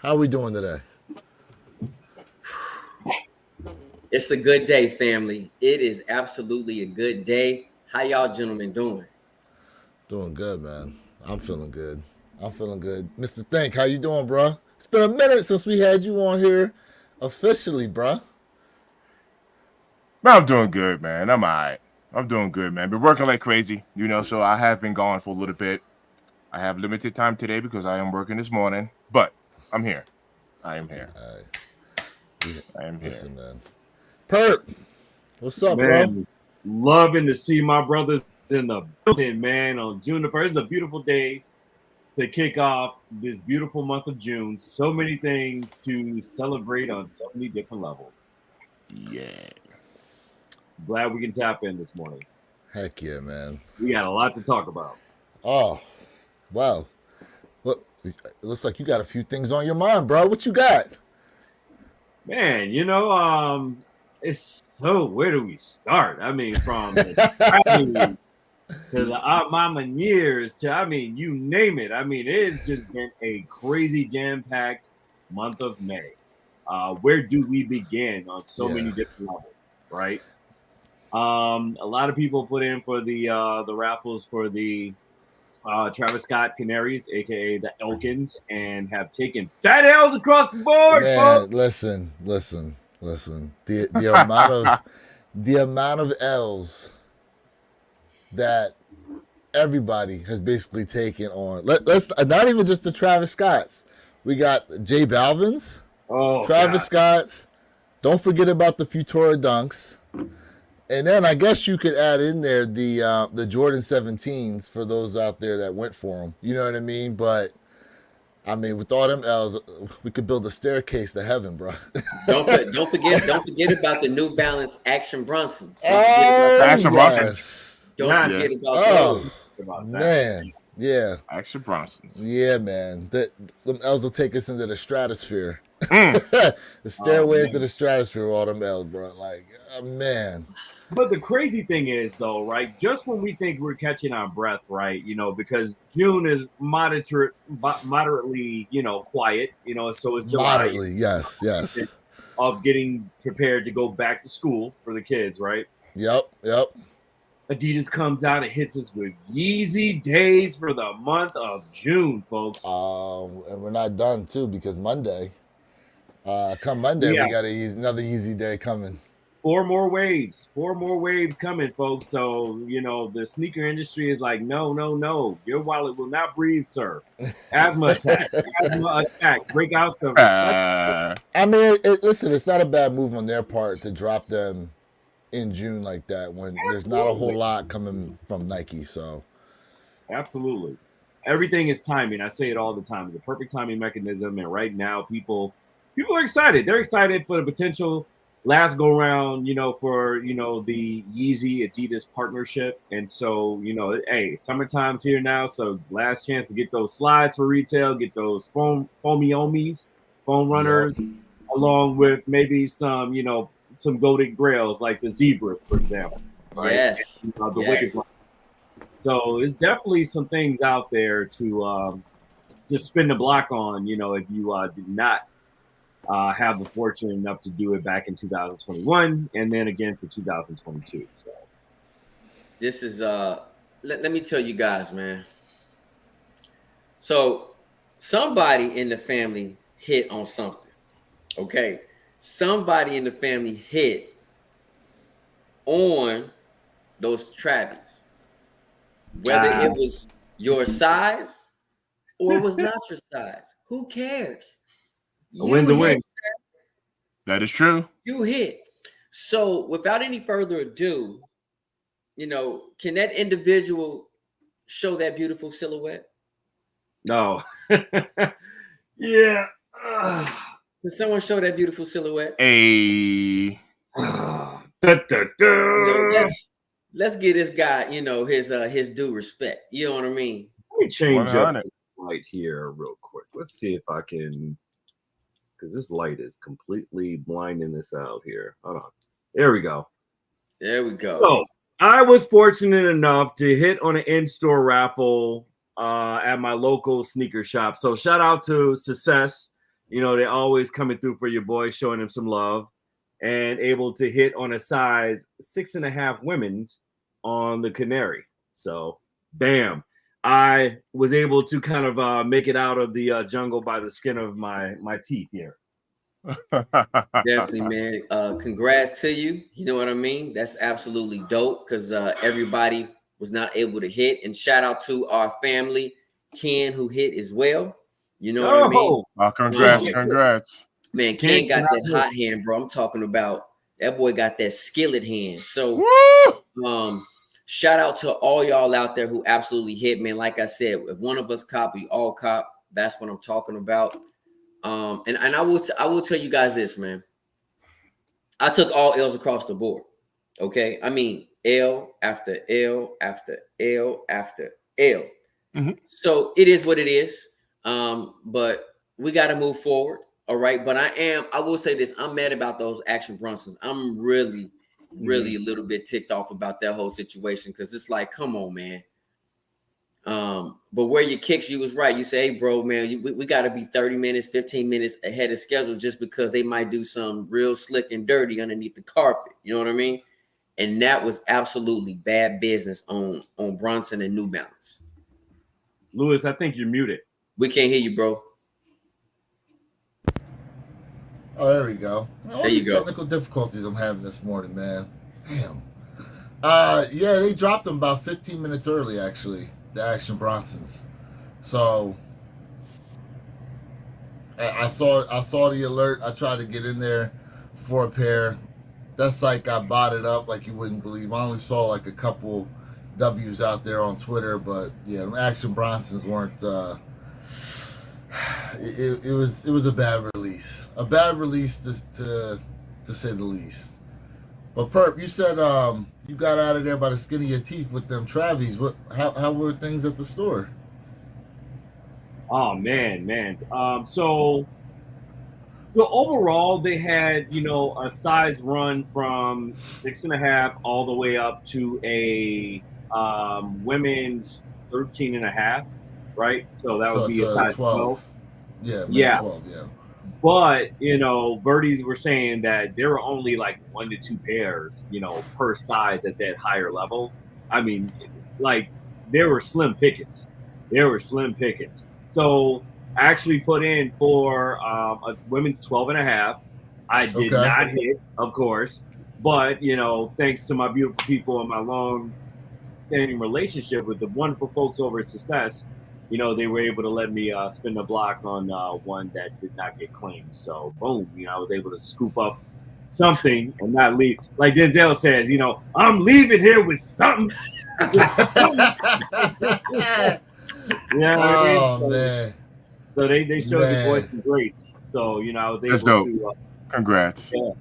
How we doing today? It's a good day, family. It is absolutely a good day. How y'all gentlemen doing? Doing good, man. I'm feeling good. I'm feeling good. Mr. Think, how you doing, bro? It's been a minute since we had you on here officially, bro. Man, I'm doing good, man. I'm all right. I'm doing good, man. Been working like crazy, so I have been gone for a little bit. I have limited time today because I am working this morning, but I'm here. I am here. I am here. Listen, man. Perk, what's up, bro? Man, loving to see my brothers in the building, man, on June the 1st. It's a beautiful day to kick off this beautiful month of June. So many things to celebrate on so many different levels. Yeah. Glad we can tap in this morning. Heck yeah, man. We got a lot to talk about. Oh, wow. Look, it looks like you got a few things on your mind, bro. What you got? Man, it's so, where do we start? I mean, from the traveling to the mama years to, you name it. It's just been a crazy jam-packed month of May. Where do we begin on so many different levels, right? A lot of people put in for the raffles for the Travis Scott Canaries, aka the Elkins, and have taken fat L's across the board. Man, folks. listen. The amount of L's that everybody has basically taken on. Let's not even just the Travis Scotts. We got J Balvin's, Travis Scott's. Don't forget about the Futura Dunks. And then I guess you could add in there the Jordan 17s for those out there that went for them. You know what I mean? But I mean, with all them L's, we could build a staircase to heaven, bro. Don't forget about the New Balance Action Brunsons. Action Brunsons. Don't forget about those. Man. Yeah. Action Brunsons. Yeah, man. Them L's will take us into the stratosphere. The stairway into the stratosphere with all them L's, bro. Like, man. But the crazy thing is, though, right? Just when we think we're catching our breath, right? Because June is moderately, quiet. So it's July. Moderately, yes. Of getting prepared to go back to school for the kids, right? Yep. Adidas comes out and hits us with Yeezy days for the month of June, folks. And we're not done too because Monday, come Monday, we got another Yeezy day coming. Four more waves coming, folks. So, the sneaker industry is like, no. Your wallet will not breathe, sir. Asthma attack. Break out the... I mean, listen, it's not a bad move on their part to drop them in June like that when there's not a whole lot coming from Nike. So, absolutely. Everything is timing. I say it all the time. It's a perfect timing mechanism. And right now, people are excited. They're excited for the potential last go round, for, the Yeezy Adidas partnership. And so, hey, summertime's here now. So last chance to get those slides for retail, get those foam runners, along with maybe some, some golden grails like the zebras, for example. Right? Yes. And, Wicked. So it's definitely some things out there to just spin the block on, if you did not have the fortune enough to do it back in 2021 and then again for 2022. So this is let me tell you guys, man. So somebody in the family hit on something. Okay. Somebody in the family hit on those Travis. Whether it was your size or it was not your size. Who cares? A win's a win. That is true. You hit. So without any further ado, can that individual show that beautiful silhouette? No. Yeah. Can someone show that beautiful silhouette? Hey. Let's give this guy, his due respect. You know what I mean? Let me change up right here real quick. Let's see if I can, because this light is completely blinding this out here. Hold on. There we go. So I was fortunate enough to hit on an in-store raffle at my local sneaker shop. So shout out to Success. they're always coming through for your boys, showing them some love, and able to hit on a size 6.5 women's on the Canary. So, bam. I was able to kind of make it out of the jungle by the skin of my teeth here. Definitely, man. Congrats to you. You know what I mean? That's absolutely dope because everybody was not able to hit. And shout out to our family, Ken, who hit as well. You know what I mean? Congrats. Man, Ken got that hot hand, bro. I'm talking about that boy got that skillet hand. So, shout out to all y'all out there who absolutely hit, man. Like I said, if one of us cop, we all cop. That's what I'm talking about. And I will tell you guys this, man. I took all L's across the board. Okay, I mean L after L after L after L. Mm-hmm. So it is what it is. But we got to move forward. All right. But I will say this. I'm mad about those Action Brunsons. I'm really a little bit ticked off about that whole situation because it's like, come on, man. But where your kicks, you was right. You say, hey, bro, man, we got to be 30 minutes, 15 minutes ahead of schedule just because they might do some real slick and dirty underneath the carpet. You know what I mean? And that was absolutely bad business on Bronson and New Balance. Lewis, I think you're muted. We can't hear you, bro. Oh, there we go. All there these you go. Technical difficulties I'm having this morning, man. Damn. Yeah, they dropped them about 15 minutes early, actually, the Action Bronsons. So I saw the alert. I tried to get in there for a pair. That site got botted up like you wouldn't believe. I only saw like a couple W's out there on Twitter, but yeah, them Action Bronsons weren't. It was a bad release. A bad release to say the least. But Perp, you said you got out of there by the skin of your teeth with them Travis. How were things at the store? Oh man. So overall they had, a size run from 6.5 all the way up to a women's 13.5, right? So that would be a size 12. Yeah. 12, yeah. But, birdies were saying that there were only like 1 to 2 pairs, per size at that higher level. I mean, like there were slim pickings. So I actually put in for a women's 12.5. I did not hit, of course, but, thanks to my beautiful people and my long-standing relationship with the wonderful folks over at Success, they were able to let me spin the block on one that did not get claimed. So, boom, I was able to scoop up something and not leave. Like Denzel says, I'm leaving here with something. Man. So they showed the boys some grace. So, I was able to. Congrats. Yeah.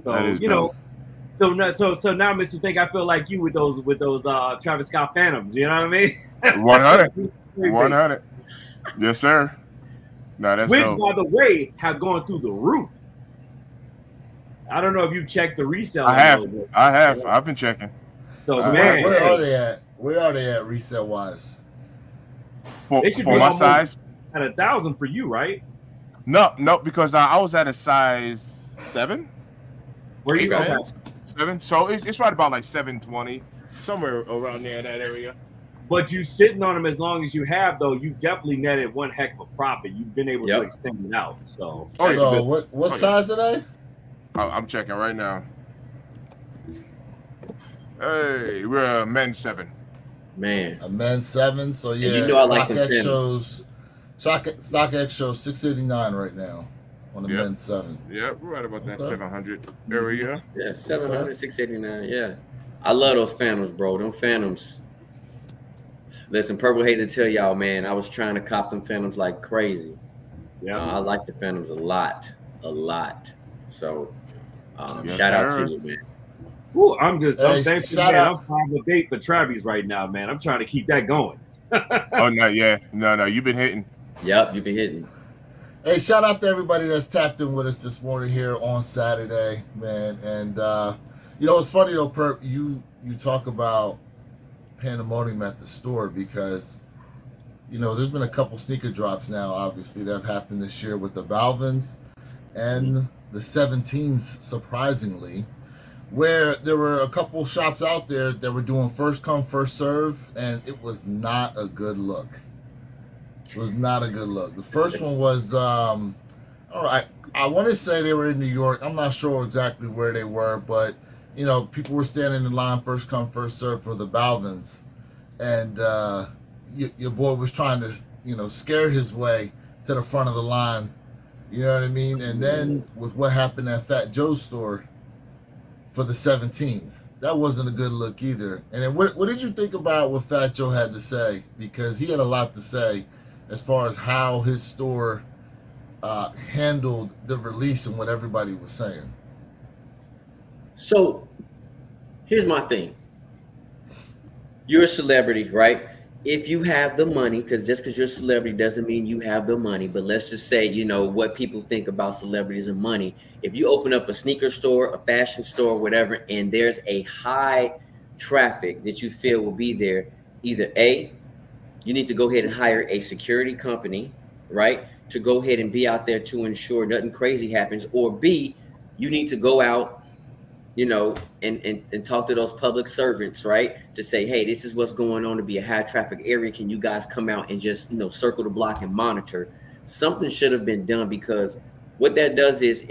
So, that is dope. So now, Mr. Think, I feel like you with those Travis Scott Phantoms. You know what I mean? 100. Yes, sir. No, that's which, dope. by the way, have gone through the roof. I don't know if you checked the resale. I have. I've been checking. So, man, where are they at? Where are they at resale wise? For my size, at 1,000 for you, right? No, because I was at a size 7. Where you okay. 7. So it's right about like 720, somewhere around there in that area. But you sitting on them as long as you have, though, you definitely netted one heck of a profit. You've been able to extend it out. So, what size are they? I'm checking right now. Hey, we're a men's 7. Man, a men's 7. So yeah, I like StockX shows 689 right now on the men's 7. Yeah, we're right about that 700 area. Yeah, 700, 689. Yeah, I love those Phantoms, bro. Them Phantoms. Listen, Purple Haze to tell y'all, man, I was trying to cop them Phantoms like crazy. Yeah, I like the Phantoms a lot. So, shout out to you, man. Ooh, I'm thankful, man. I'm 5-8 for Travis right now, man. I'm trying to keep that going. Oh no, yeah, no, you've been hitting. Yep, you've been hitting. Hey, shout out to everybody that's tapped in with us this morning here on Saturday, man. And it's funny though, Perp. You talk about pandemonium at the store because there's been a couple sneaker drops now, obviously, that have happened this year with the Balvins and the 17s, surprisingly, where there were a couple shops out there that were doing first come, first serve, and it was not a good look. It was not a good look. The first one was, all right, I want to say they were in New York. I'm not sure exactly where they were, but, people were standing in line first come, first serve for the Balvins. And your boy was trying to, scare his way to the front of the line. You know what I mean? And then with what happened at Fat Joe's store for the 17s, that wasn't a good look either. And then what did you think about what Fat Joe had to say? Because he had a lot to say as far as how his store handled the release and what everybody was saying. So here's my thing. You're a celebrity, right? If you have the money, because just because you're a celebrity doesn't mean you have the money, but let's just say, what people think about celebrities and money. If you open up a sneaker store, a fashion store, whatever, and there's a high traffic that you feel will be there, either A, you need to go ahead and hire a security company, right, to go ahead and be out there to ensure nothing crazy happens, or B, you need to go out, and talk to those public servants, right? To say, hey, this is what's going on to be a high traffic area. Can you guys come out and just, circle the block and monitor? Something should have been done, because what that does is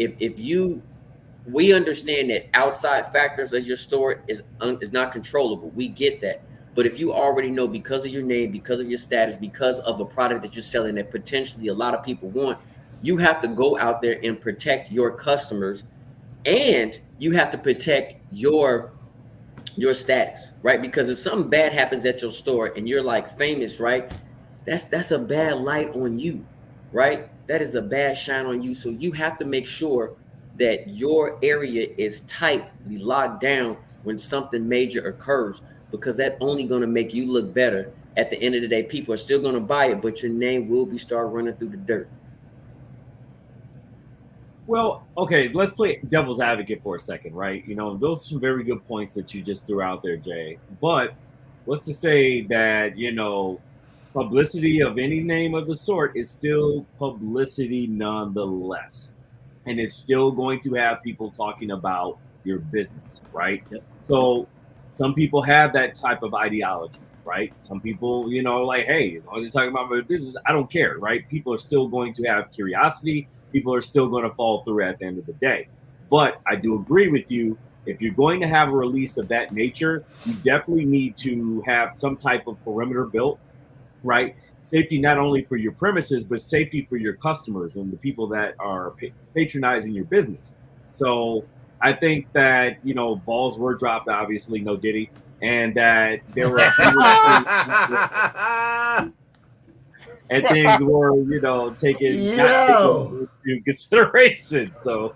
we understand that outside factors of your store is not controllable. We get that. But if you already know, because of your name, because of your status, because of a product that you're selling that potentially a lot of people want, you have to go out there and protect your customers, and you have to protect your status, right? Because if something bad happens at your store and you're like famous, right? That's a bad light on you, right? That is a bad shine on you. So you have to make sure that your area is tightly locked down when something major occurs, because that's only going to make you look better. At the end of the day, people are still going to buy it, but your name will be start running through the dirt. Well, okay, let's play devil's advocate for a second, right? Those are some very good points that you just threw out there, Jay. But what's to say that, publicity of any name of the sort is still publicity nonetheless. And it's still going to have people talking about your business, right? Yep. So some people have that type of ideology, right? Some people, like, hey, as long as you're talking about my business, I don't care, right? People are still going to have curiosity. People are still going to fall through at the end of the day. But I do agree with you. If you're going to have a release of that nature, you definitely need to have some type of perimeter built, right? Safety not only for your premises, but safety for your customers and the people that are patronizing your business. So I think that, balls were dropped, obviously, no Diddy, and that there were and things were, taken into consideration. So,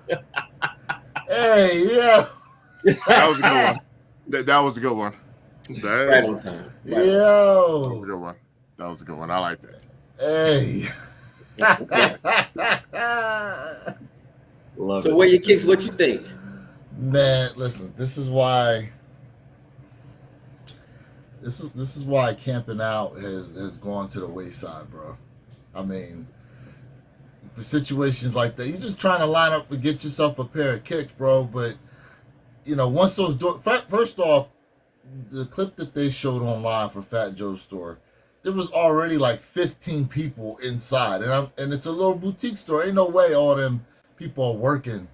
hey, yeah, That was a good one. That was a good one. Right on time. Yo, That was a good one. That was a good one. I like that. Hey. love So it. where your kicks? What you think? Man, listen, this is why camping out has gone to the wayside, bro. I mean, for situations like that, you're just trying to line up and get yourself a pair of kicks, bro. But once those doors, first off, the clip that they showed online for Fat Joe's store, there was already like 15 people inside, and it's a little boutique store. Ain't no way all them people are working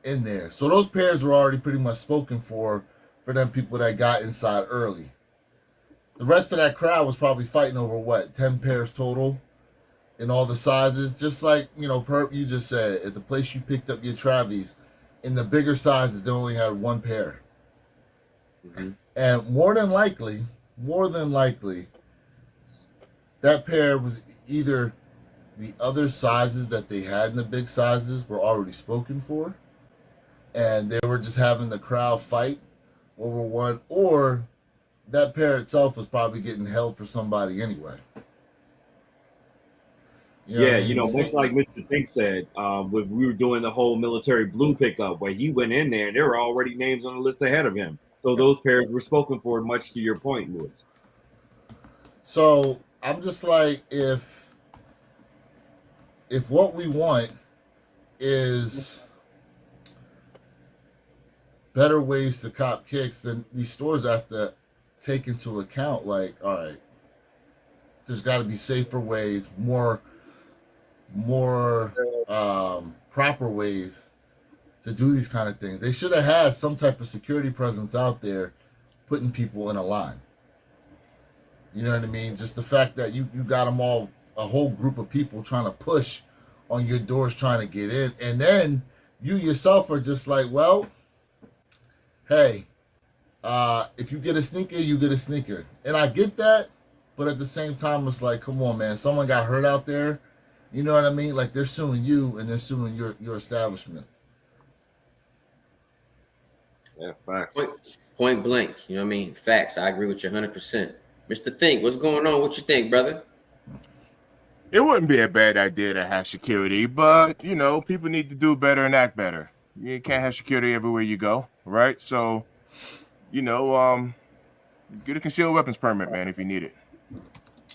in there. So those pairs were already pretty much spoken for them people that got inside early. The rest of that crowd was probably fighting over what, 10 pairs total in all the sizes. Just like, Perp, you just said, at the place you picked up your Travis, in the bigger sizes, they only had one pair. Mm-hmm. And more than likely, that pair was either the other sizes that they had in the big sizes were already spoken for, and they were just having the crowd fight over one, or that pair itself was probably getting held for somebody anyway. Much like Mr. Fink said, when we were doing the whole military blue pickup, where he went in there and there were already names on the list ahead of him. So those pairs were spoken for, much to your point, Lewis. So I'm just like, if what we want is better ways to cop kicks, then these stores have to take into account, like, all right, there's got to be safer ways, more proper ways to do these kind of things. They should have had some type of security presence out there putting people in a line. You know what I mean? Just the fact that you got them all, a whole group of people trying to push on your doors trying to get in. And then you yourself are just like, well, hey, if you get a sneaker, you get a sneaker. And I get that, but at the same time, it's like, come on, man. Someone got hurt out there. You know what I mean? Like, they're suing you and they're suing your establishment. Yeah, facts. Point blank. You know what I mean? Facts. I agree with you 100%. Mr. Think, what's going on? What you think, brother? It wouldn't be a bad idea to have security, but you know, people need to do better and act better. You can't have security everywhere you go, right? So, you know, get a concealed weapons permit, man, if you need it.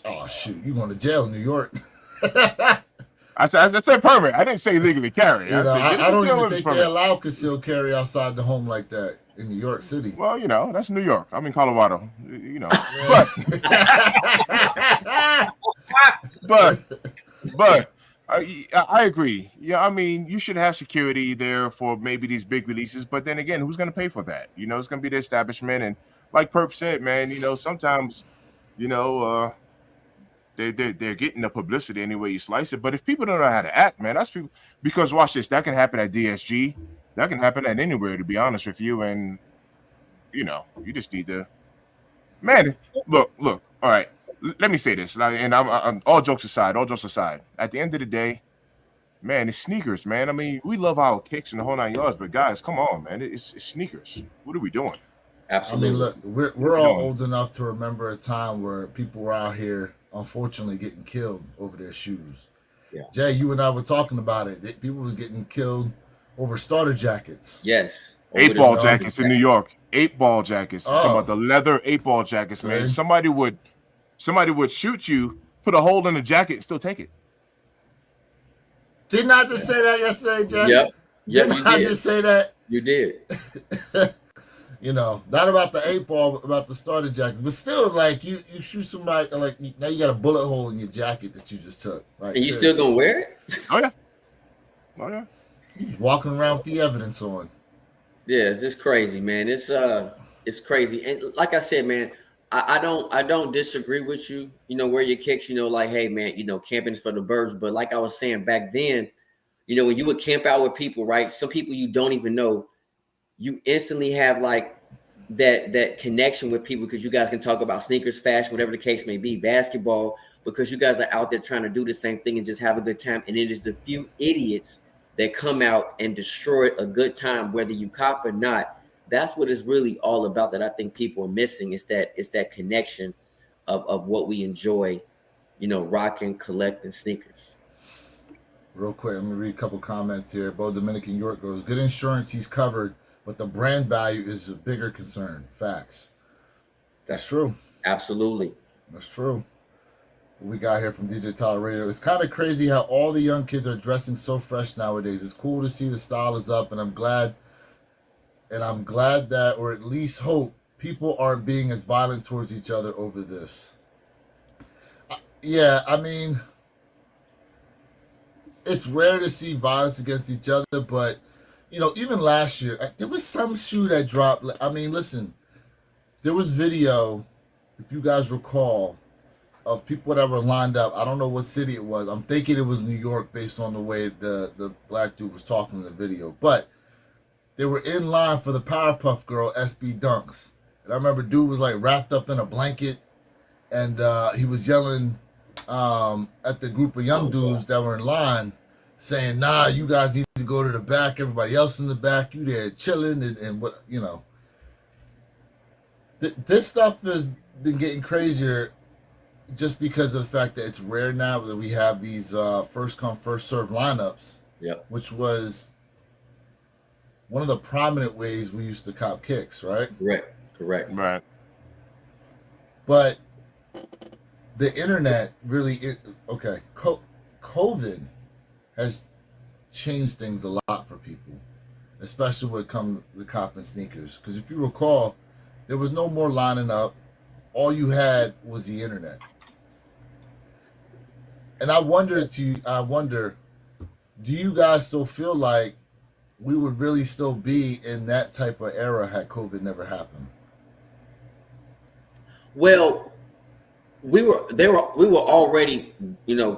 Oh, shoot. You going to jail in New York. I said permit. I didn't say legally carry. You know, said, I don't even weapons think permit. they allow concealed carry outside the home like that in New York City. Well, you know, that's New York. I'm in Colorado. You know, but I agree. Yeah, I mean, you should have security there for maybe these big releases. But then again, who's going to pay for that? You know, it's going to be the establishment. And like Perp said, man, you know, sometimes, you know, they're getting the publicity any way you slice it. But if people don't know how to act, man, that's people. Because watch this, that can happen at DSG. That can happen at anywhere, to be honest with you. And, you know, you just need to, man, look. All right, let me say this. And I'm all jokes aside. At the end of the day, man, it's sneakers, man. I mean, we love our kicks and the whole 9 yards, but guys, come on, man. It's sneakers. What are we doing? Absolutely. I mean, look, we're all old enough to remember a time where people were out here, unfortunately, getting killed over their shoes. Yeah. Jay, you and I were talking about it. People was getting killed over starter jackets. Yes. 8-ball jackets in New York. 8-ball jackets. I'm talking Oh. about the leather 8-ball jackets, man. Okay. Somebody would shoot you, put a hole in the jacket, and still take it. Didn't I just say that yesterday, Jay? Yep. Didn't You I did. just say that? You did. You know, not about the 8-ball, but about the starter jacket. But still, like, you shoot somebody, like, now you got a bullet hole in your jacket that you just took. Like, And you still gonna wear it? Oh yeah. You just walking around with the evidence on. Yeah, it's just crazy, man. It's crazy. And like I said, man, I don't disagree with you. You know, wear your kicks, you know, like, hey man, you know, camping's for the birds. But like I was saying back then, you know, when you would camp out with people, right? Some people you don't even know, you instantly have like that connection with people because you guys can talk about sneakers, fashion, whatever the case may be, basketball, because you guys are out there trying to do the same thing and just have a good time. And it is the few idiots that come out and destroy a good time, whether you cop or not. That's what it's really all about that I think people are missing. It's that connection of what we enjoy, you know, rocking, collecting sneakers. Real quick, I'm going to read a couple comments here. Bo Dominican York goes, good insurance, he's covered, but the brand value is a bigger concern. Facts. That's true. Absolutely. That's true. What we got here from DJ Tyler Radio. It's kind of crazy how all the young kids are dressing so fresh nowadays. It's cool to see the style is up, and I'm glad that, or at least hope, people aren't being as violent towards each other over this. Yeah, I mean, it's rare to see violence against each other, but, you know, even last year, there was some shoe that dropped. I mean, listen, there was video, if you guys recall, of people that were lined up. I don't know what city it was. I'm thinking it was New York based on the way the black dude was talking in the video. But they were in line for the Powerpuff Girl SB Dunks. And I remember dude was like wrapped up in a blanket and he was yelling at the group of young dudes that were in line saying, nah, you guys need to go to the back. Everybody else in the back, you there chilling and what, you know. This stuff has been getting crazier just because of the fact that it's rare now that we have these first come, first serve lineups, Yep. which was one of the prominent ways we used to cop kicks, right? Correct. Right. But the internet really COVID has changed things a lot for people, especially when it comes to copping sneakers. Because if you recall, there was no more lining up. All you had was the internet. And I wonder, do you guys still feel like we would really still be in that type of era had COVID never happened? Well, we were already,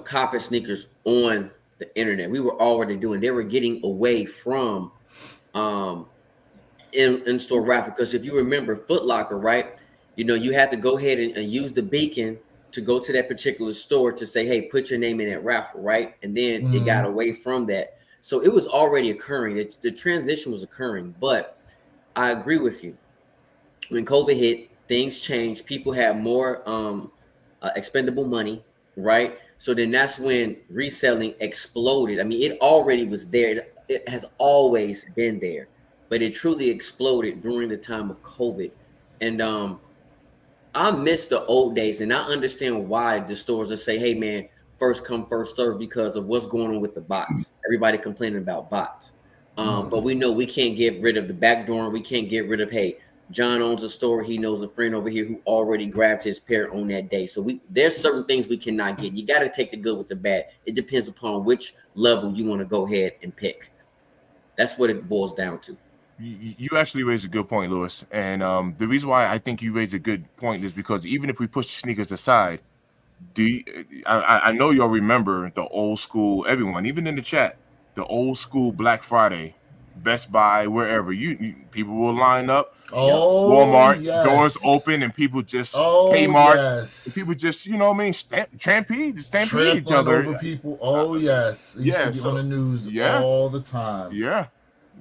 copping sneakers on the internet. We were already doing. They were getting away from um in-store raffle, because if you remember Foot Locker, right? You had to go ahead and use the beacon to go to that particular store to say, hey, put your name in that raffle, right? And then it got away from that. So it was already occurring. The transition was occurring. But I agree with you. When COVID hit, things changed. People had more expendable money, right? So then that's when reselling exploded. I mean, it already was there. It has always been there, but it truly exploded during the time of COVID. And I miss the old days, and I understand why the stores will say, hey man, first come, first serve, because of what's going on with the bots. Everybody complaining about bots. But we know we can't get rid of the back door. We can't get rid of, hey, John owns a store. He knows a friend over here who already grabbed his pair on that day. So there's certain things we cannot get. You got to take the good with the bad. It depends upon which level you want to go ahead and pick. That's what it boils down to. You actually raised a good point, Lewis. And the reason why I think you raised a good point is because even if we push sneakers aside, I know y'all remember the old school, everyone, even in the chat, the old school Black Friday, Best Buy, wherever people will line up. Oh, Walmart, yes. doors open, and people just Kmart, and people just stampede each other over people. Oh yes, it used to be on the news all the time. Yeah.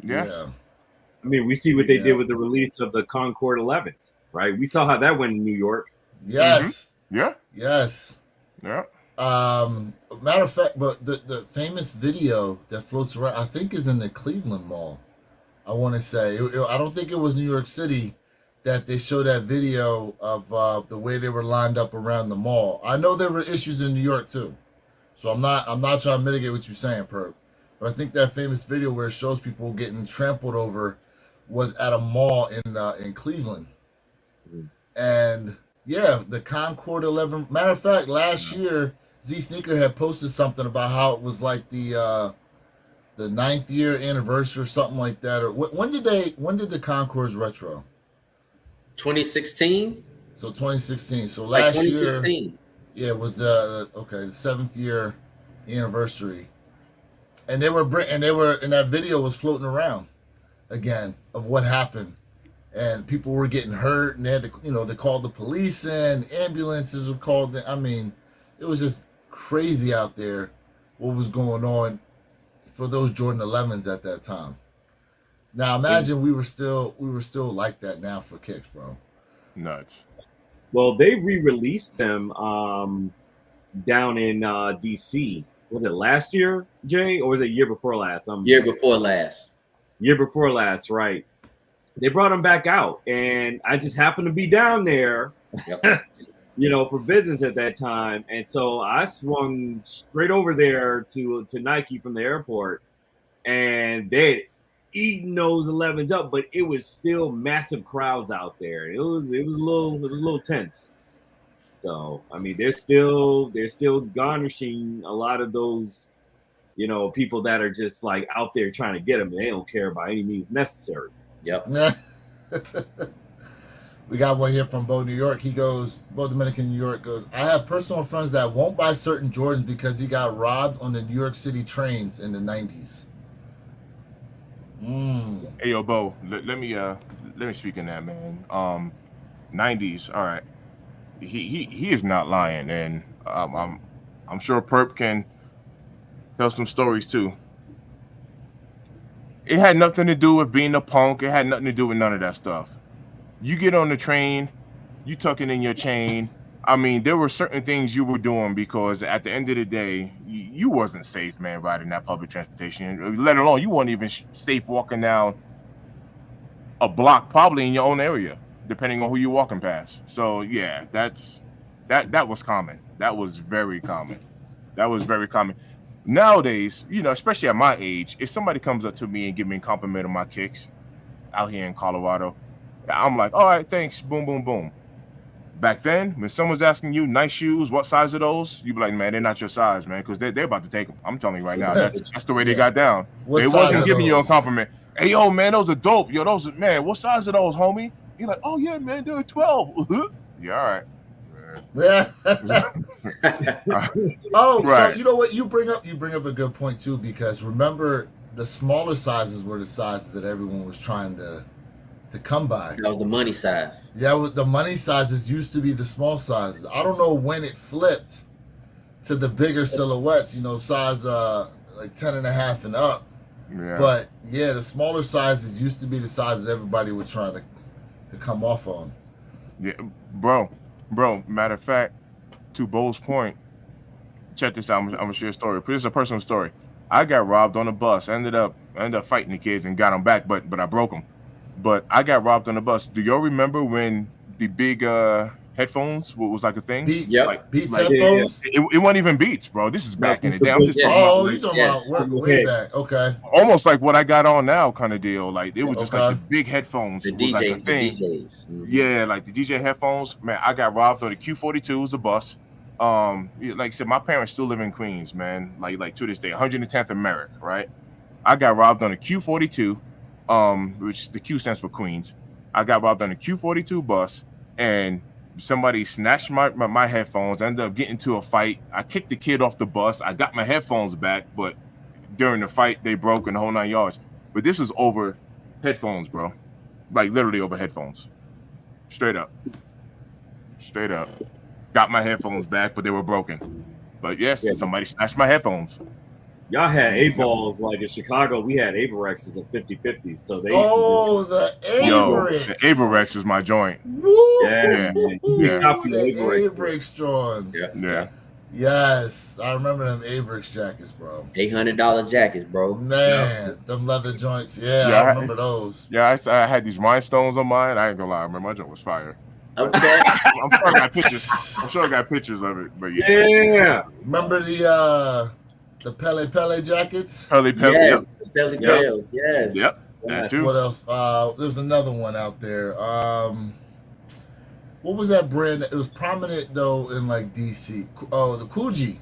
I mean, we see what they did with the release of the Concord 11s, right? We saw how that went in New York. Yes. Yeah. Yes. Yeah. Matter of fact, but the famous video that floats around, I think, is in the Cleveland Mall. I want to say, I don't think it was New York City that they showed that video of the way they were lined up around the mall. I know there were issues in New York too, so I'm not trying to mitigate what you're saying, Perp. But I think that famous video where it shows people getting trampled over was at a mall in Cleveland, and yeah, the Concord 11. Matter of fact, last year Z Sneaker had posted something about how it was like the 9th year anniversary or something like that. Or when did the Concords retro? 2016. So 2016. So last like 2016. year, yeah, it was the 7th year anniversary, and they were and that video was floating around again of what happened, and people were getting hurt, and they had to, they called the police in, ambulances were called in. I mean, it was just crazy out there what was going on for those Jordan 11s at that time. Now imagine we were still like that now for kicks, bro. Nuts. Well, they re-released them down in DC. Was it last year, Jay, or was it year before last? Year before last. Year before last, right? They brought them back out, and I just happened to be down there, for business at that time, and so I swung straight over there to Nike from the airport, and they had eaten those 11s up, but it was still massive crowds out there. It was a little tense. So I mean, they're still garnishing a lot of those, people that are just like out there trying to get them. They don't care by any means necessary. Yep. We got one here from Bo, New York. He goes, Bo Dominican, New York goes, I have personal friends that won't buy certain Jordans because he got robbed on the New York City trains in the 90s. Hey, yo, Bo, let me speak in that, man. 90s, all right. He is not lying, and I'm sure Perp can tell some stories too. It had nothing to do with being a punk. It had nothing to do with none of that stuff. You get on the train, you tucking in your chain. I mean, there were certain things you were doing because at the end of the day, you wasn't safe, man, riding that public transportation. Let alone you weren't even safe walking down a block, probably in your own area, depending on who you're walking past. So yeah, that was common. That was very common. That was very common. Nowadays, you know, especially at my age, if somebody comes up to me and give me a compliment on my kicks out here in Colorado, I'm like, all right, thanks, boom, boom, boom. Back then, when someone's asking you nice shoes, what size are those? You be like, man, they're not your size, man, because they're about to take them. I'm telling you right now, that's the way they got down. What They size wasn't are giving you a those? compliment. Hey, yo, man, those are dope. Yo, those are, man, what size are those, homie? You're like, oh yeah, man, they're 12. Yeah, all right. Yeah. Oh, Right. so you know what? You bring up a good point too, because remember the smaller sizes were the sizes that everyone was trying to come by. That was the money size. Yeah, the money sizes used to be the small sizes. I don't know when it flipped to the bigger silhouettes, you know, size like 10 and a half and up. Yeah. But yeah, the smaller sizes used to be the sizes everybody would try to come off on. Yeah, bro. Matter of fact, to Bo's point, check this out. I'm gonna share a story. This is a personal story. I got robbed on a bus. I ended up fighting the kids and got them back, but I broke them. But I got robbed on the bus. Do y'all remember when the big headphones was like a thing? Beats, Yep. Beats Like, headphones. It wasn't even Beats, bro. This is back in the day. I'm just talking Oh, about you talking Yes. about way back? Okay. almost like what I got on now, kind of deal. Like it was just like Okay. the big headphones. The was like a DJ, the thing. DJs. Mhm. Yeah, like the DJ headphones. Man, I got robbed on the Q42. It was a bus. Like I said, my parents still live in Queens, man. Like to this day, 110th and Merrick, right? I got robbed on a Q42, which the Q stands for Queens. I got robbed on a Q42 bus, and somebody snatched my headphones. I ended up getting into a fight. I kicked the kid off the bus. I got my headphones back, but during the fight, they broke in the whole 9 yards. But this was over headphones, bro. Like literally over headphones. Straight up. Got my headphones back, but they were broken. But yes, Yeah. somebody snatched my headphones. Y'all had 8-balls like in Chicago. We had Averexes at 50-50. So they used Oh, the Yo, Averex. the Averex is my joint. Woo! Yeah, yeah. The Copy the Averex. Averex Johns. Yeah. Yeah. Yes, I remember them Averex jackets, bro. $800 jackets, bro. Man, them leather joints. Yeah, Yeah, I remember those. Yeah, I had these rhinestones on mine. I ain't gonna lie, I remember my joint was fire. Okay. I'm sure I got pictures. I'm sure I got pictures of it, but yeah. Yeah. Remember the Pele jackets? Pearly Pepper. Yes. Belly Bells. Yes. Yep. That too. What else? There's another one out there. What was that brand? It was prominent though in like DC. Oh, the Coogee.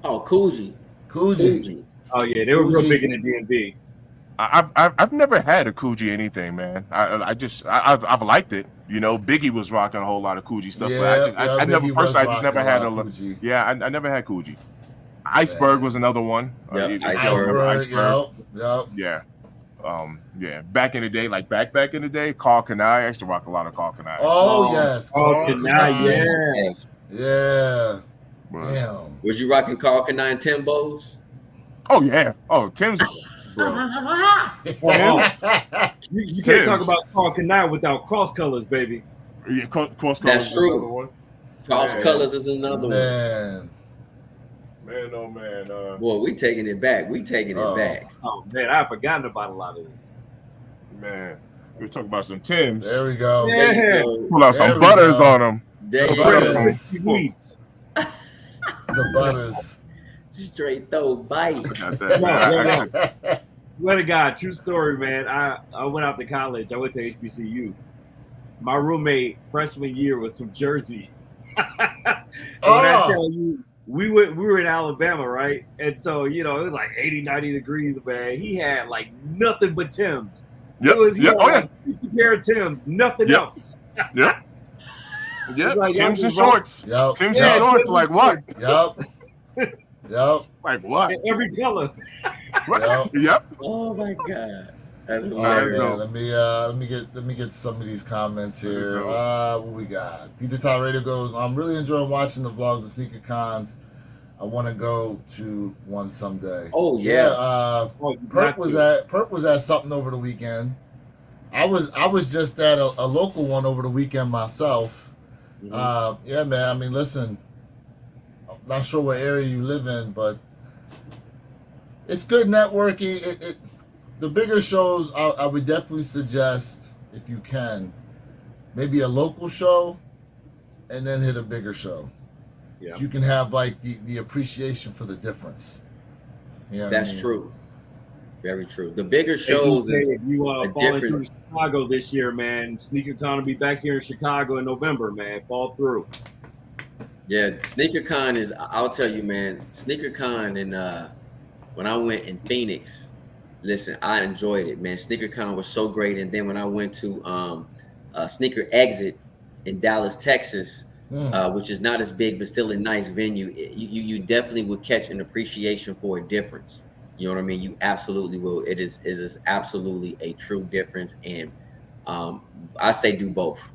Oh, Coogee. Coogee. Oh yeah, they were real Coogee. big in the DMV. I've never had a Coogee anything, man. I've liked it. You know, Biggie was rocking a whole lot of Coogee stuff, but I never Biggie was personally. I just rocking never had a a. lot of Coogee. Yeah, I never had Coogee. Iceberg was another one. Yep, If you Iceberg. remember Iceberg. Yep. Yeah. Yeah. Back in the day, back in the day, Carl Kanai. I used to rock a lot of Carl Kanai. Oh yes. Oh, Carl Kanai, Kanai. yeah. Yes. Yeah. But- Damn. Was you rocking Carl Kanai and Timbos? Oh yeah. Oh, Tim's. Bro. You Timbs. can't talk about Carl Kanai without cross colors, baby. Yeah, cross That's colors was true. another one. Cross Man. Colors is another one. Man. Man, oh man. Boy, we taking it back. We taking it Oh. back. Oh man, I've forgotten about a lot of this. Man, we talk about some Tims. There we go. Yeah. There you go. Pull out There some we butters go. on them. There you Butters. go. Yes. Sweets. The butters. Straight throw bite. Got that. No. Swear to God, true story, man. I went out to college. I went to HBCU. My roommate freshman year was from Jersey. And when I tell you, we were in Alabama, right? And so, you know, it was like 80, 90 degrees, man. He had like nothing but Timbs. Yep. He Yep. had Oh yeah. like 50 pair of Timbs, nothing Yep. else. Yep. Yep. Like, Tims y'all and just roll- shorts. Yep. Tims Yeah, and shorts. Timbs Like and what? Yep. Yep. Like what? In every color. What? Yep. Yep. Oh my God. That's All right, hilarious. man. Let me get some of these comments There you here. go. What we got? DJ Tyler Radio goes, I'm really enjoying watching the vlogs of sneaker cons. I want to go to one someday. Oh yeah. Oh, you Perk got was at something over the weekend. I was just at a local one over the weekend myself. Mhm. Yeah, man. I mean, listen. I'm not sure what area you live in, but it's good networking. The bigger shows, I would definitely suggest, if you can, maybe a local show, and then hit a bigger show. Yeah. So you can have like the appreciation for the difference. You know what I That's mean? true. Very true. The bigger Hey, shows DJ, is if you a falling through different. Chicago this year, man, SneakerCon will be back here in Chicago in November, man. Fall through. Yeah, SneakerCon is. I'll tell you, man. SneakerCon and when I went in Phoenix, listen, I enjoyed it, man. SneakerCon was so great, and then when I went to Sneaker Exit in Dallas, Texas, which is not as big but still a nice venue, you definitely would catch an appreciation for a difference. You know what I mean? You absolutely will. It is absolutely a true difference, and I say do both.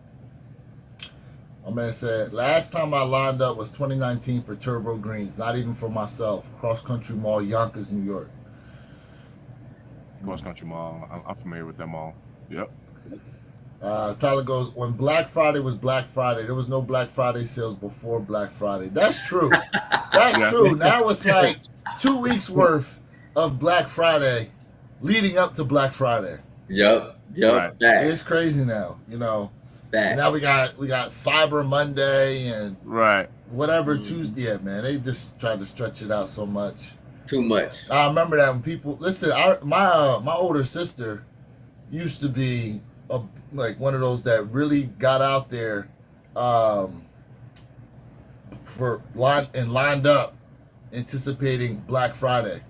My man said, last time I lined up was 2019 for Turbo Greens, not even for myself. Cross Country Mall, Yonkers, New York. Cross Country Mall. I'm familiar with them all. Yep. Tyler goes, when Black Friday was Black Friday, there was no Black Friday sales before Black Friday. That's true. That's Yeah. true. Now it's like 2 weeks worth of Black Friday leading up to Black Friday. Yep. Right. Facts. It's crazy now, you know. Facts. And now we got Cyber Monday and Right. whatever Tuesday. Yeah, man, they just tried to stretch it out so much. Too much. I remember that when people listen. My older sister used to be like one of those that really got out there lined up, anticipating Black Friday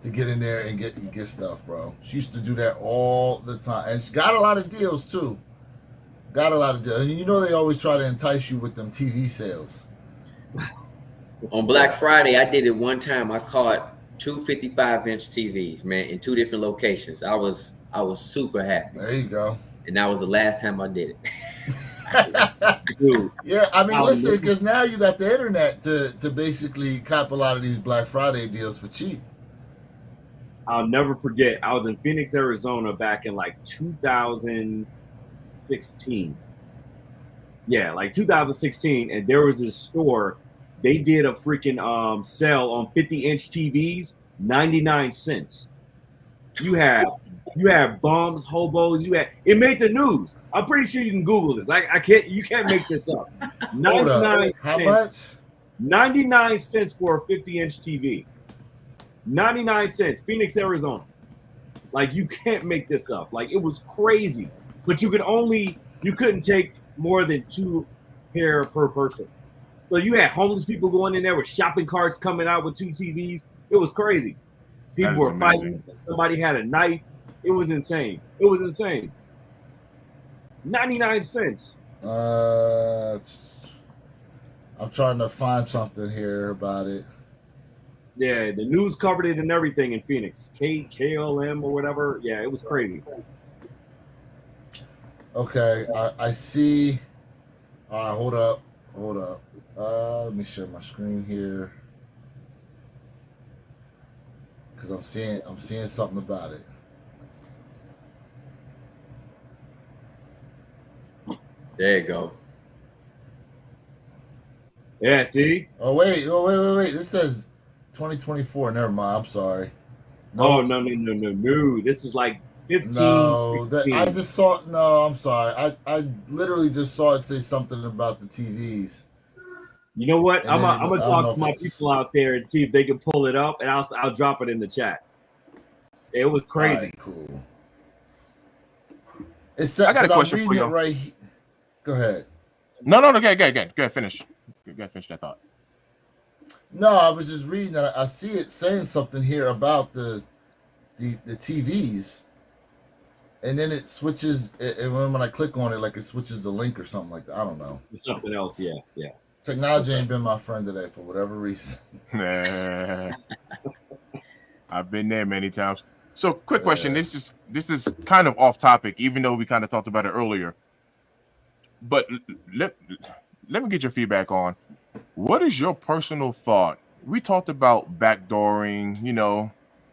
to get in there and get stuff, bro. She used to do that all the time, and she got a lot of deals too. Got a lot of deals, and you know they always try to entice you with them TV sales. On Black Friday, I did it one time. I caught two 55-inch TVs, man, in two different locations. I was super happy, There you go. and that was the last time I did it. Dude, Yeah, I mean, I'll listen, never- because now you got the internet to basically cop a lot of these Black Friday deals for cheap. I'll never forget. I was in Phoenix, Arizona back in like 2016. Yeah, like 2016, and there was this store. They did a freaking sale on 50-inch TVs, 99 cents. You have bums, hobos. It made the news. I'm pretty sure you can Google this. You can't make this up. Hold up. 99 How cents. much? 99 cents for a 50-inch TV. 99 cents, Phoenix, Arizona. Like, you can't make this up. Like, it was crazy. But you couldn't take more than 2 pair per person. So you had homeless people going in there with shopping carts coming out with 2 TVs. It was crazy. People is were amazing. fighting. Somebody had a knife. It was insane. 99 cents. I'm trying to find something here about it. Yeah, the news covered it and everything in Phoenix. KLM or whatever. Yeah, it was crazy. Okay, I see. All right, hold up. Let me share my screen here because I'm seeing something about it. There you go. Yeah, see? Oh wait. This says 2024. Never mind. I'm sorry. Oh, no. This is like 15, No, 16. I just saw. No, I'm sorry. I literally just saw it say something about the TVs. You know what? And I'm then gonna I don't talk know to if my it's- people out there and see if they can pull it up, and I'll drop it in the chat. It was crazy. All right, cool. It's I got a question I'm for reading you. it right. Go ahead. No. Go ahead. Finish. Go ahead, finish that thought. No, I was just reading that. I see it saying something here about the TVs, and then it switches. And when I click on it, like it switches the link or something like that. I don't know. It's something else. Yeah. Technology ain't been my friend today for whatever reason. I've been there many times. So, quick question. This is kind of off topic, even though we kind of talked about it earlier. But let me get your feedback on what is your personal thought. We talked about backdooring.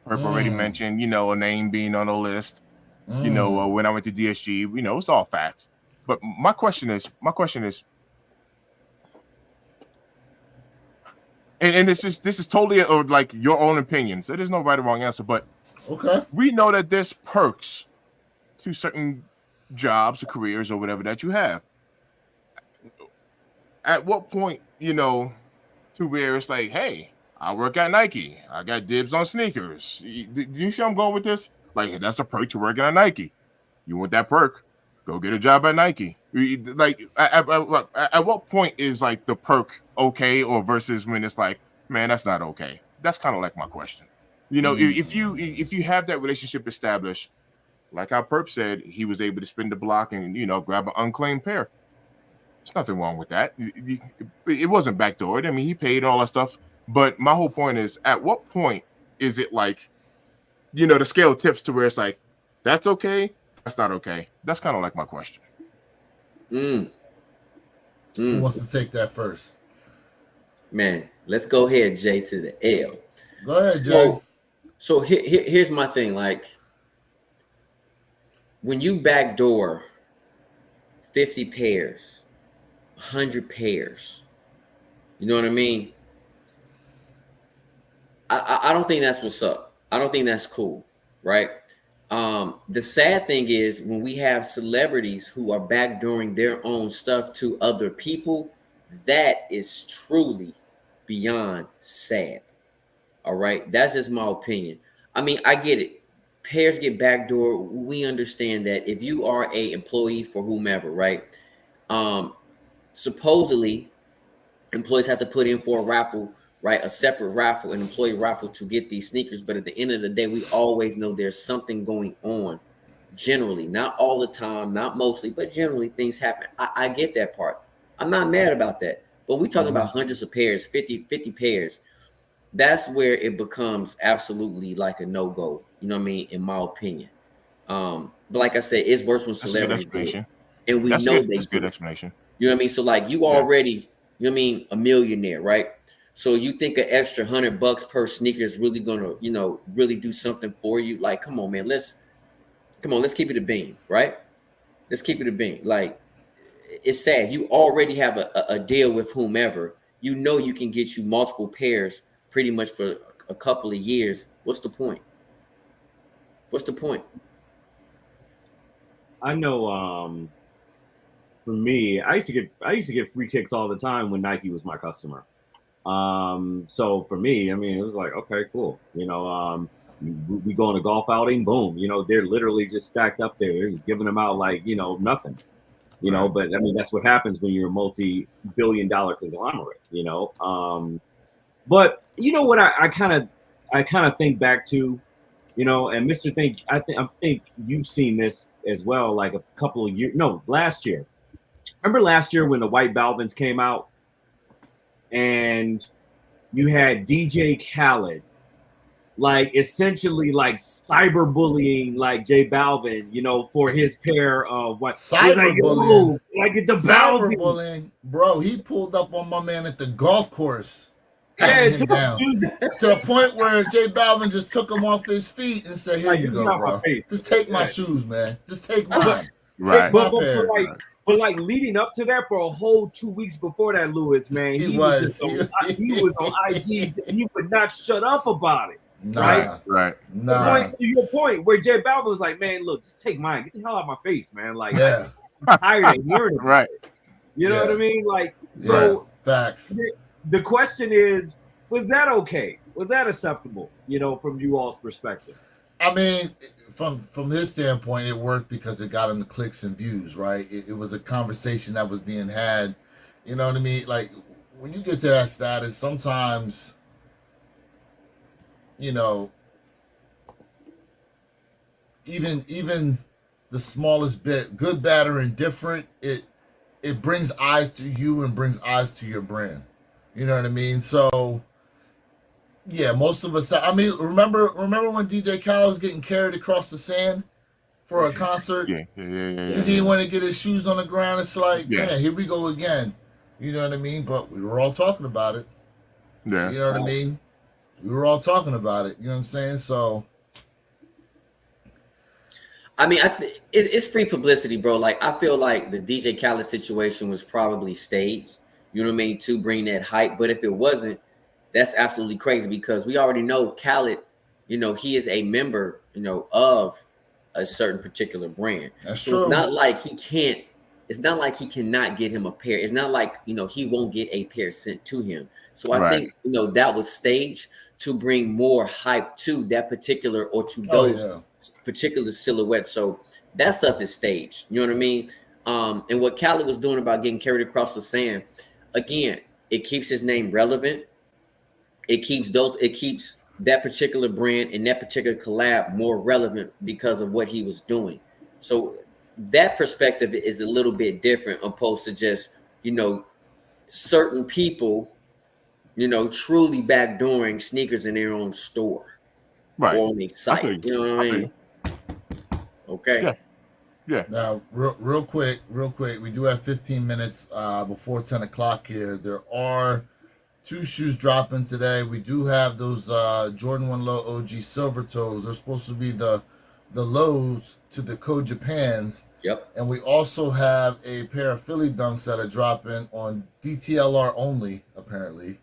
Herb already mentioned, a name being on the list. When I went to DSG, it's all facts. But my question is, and this is totally like your own opinion. So there's no right or wrong answer. But Okay. we know that there's perks to certain jobs or careers or whatever that you have. At what point, to where it's like, hey, I work at Nike. I got dibs on sneakers. Do you see where I'm going with this? Like, that's a perk to working at Nike. You want that perk? Go get a job at Nike. Like, at what point is like the perk okay, or versus when it's like, man, that's not okay? That's kind of like my question. If you have that relationship established, like how Perp said, he was able to spin the block and grab an unclaimed pair. There's nothing wrong with that. It wasn't backdoored. I mean, he paid all that stuff. But my whole point is, at what point is it like, the scale tips to where it's like, that's okay, that's not okay? That's kind of like my question. Who wants to take that first? Man, let's go ahead, Jay, to the L. Go ahead, Jay. So here's my thing. Like, when you backdoor 50 pairs, 100 pairs, you know what I mean? I don't think that's what's up. I don't think that's cool, right? The sad thing is when we have celebrities who are backdooring their own stuff to other people, that is truly beyond sad. All right, that's just my opinion. I mean, I get it. Pairs get backdoor. We understand that if you are a employee for whomever, right? Supposedly, employees have to put in for a raffle, right? A separate raffle, an employee raffle to get these sneakers. But at the end of the day, we always know there's something going on. Generally, not all the time, not mostly, but generally things happen. I get that part. I'm not mad about that. But we're talking about hundreds of pairs, 50 pairs. That's where it becomes absolutely like a no-go. You know what I mean? In my opinion. But like I said, it's worse when celebrities do it. And we know that's good explanation. You know what I mean? So like you already, you know what I mean, a millionaire, right? So you think an extra $100 per sneaker is really gonna, really do something for you? Like, come on, man. Let's keep it a bean, right? Let's keep it a bean. Like, it's sad. You already have a deal with whomever. You know you can get you multiple pairs pretty much for a couple of years. What's the point? What's the point? I know for me, I used to get free kicks all the time when Nike was my customer. So for me, I mean, it was like, okay, cool. We go on a golf outing, boom, they're literally just stacked up there. They're just giving them out like, nothing. But I mean, that's what happens when you're a multi-billion-dollar conglomerate, But you know what I kind of think back to, and Mr. Think, I think you've seen this as well, like a couple of years, no, last year. Remember last year when the white Balvins came out and you had DJ Khaled, like essentially like cyberbullying like J Balvin, for his pair of what cyberbullying. Like the cyberbullying, bro. He pulled up on my man at the golf course. Yeah, him down to the point where J Balvin just took him off his feet and said, "Here you go, bro. Just take my shoes, man. Just take mine. Right. Take my pair." But like leading up to that, for a whole 2 weeks before that, Lewis, man, he was on IG. He would not shut up about it. Right. To your point, where J Balvin was like, "Man, look, just take mine. Get the hell out of my face, man. Like, yeah. I'm tired of hearing it." Right. You know what I mean? Like, so facts. The question is, was that okay? Was that acceptable? From you all's perspective. I mean, from his standpoint, it worked because it got him the clicks and views, right? It was a conversation that was being had. You know what I mean? Like, when you get to that status, sometimes, even the smallest bit, good, bad, or indifferent, it brings eyes to you and brings eyes to your brand. You know what I mean? So, yeah, most of us. I mean, remember when DJ Khaled was getting carried across the sand for a concert? Yeah. Because he didn't want to get his shoes on the ground. It's like, man, here we go again. You know what I mean? But we were all talking about it. Yeah. You know what I mean? We were all talking about it. You know what I'm saying? So, I mean, it's free publicity, bro. Like, I feel like the DJ Khaled situation was probably staged. You know what I mean? To bring that hype. But if it wasn't, that's absolutely crazy because we already know Khaled, he is a member, of a certain particular brand. That's so true. It's not like he can't it's not like he cannot get him a pair. It's not like, he won't get a pair sent to him. So I Right. think, that was staged to bring more hype to that particular or to Oh, those yeah. particular silhouettes. So that stuff is staged. You know what I mean? And what Cali was doing about getting carried across the sand, again, it keeps his name relevant. It keeps that particular brand and that particular collab more relevant because of what he was doing. So that perspective is a little bit different opposed to just, certain people, truly backdooring sneakers in their own store Right. or on their I feel site. you. You know what I I feel mean? Okay. Yeah. Yeah. Now, real quick, we do have 15 minutes before 10 o'clock here. There are 2 shoes dropping today. We do have those Jordan 1 Low OG Silver Toes. They're supposed to be the lows to the Code Japans. Yep. And we also have a pair of Philly Dunks that are dropping on DTLR only, apparently.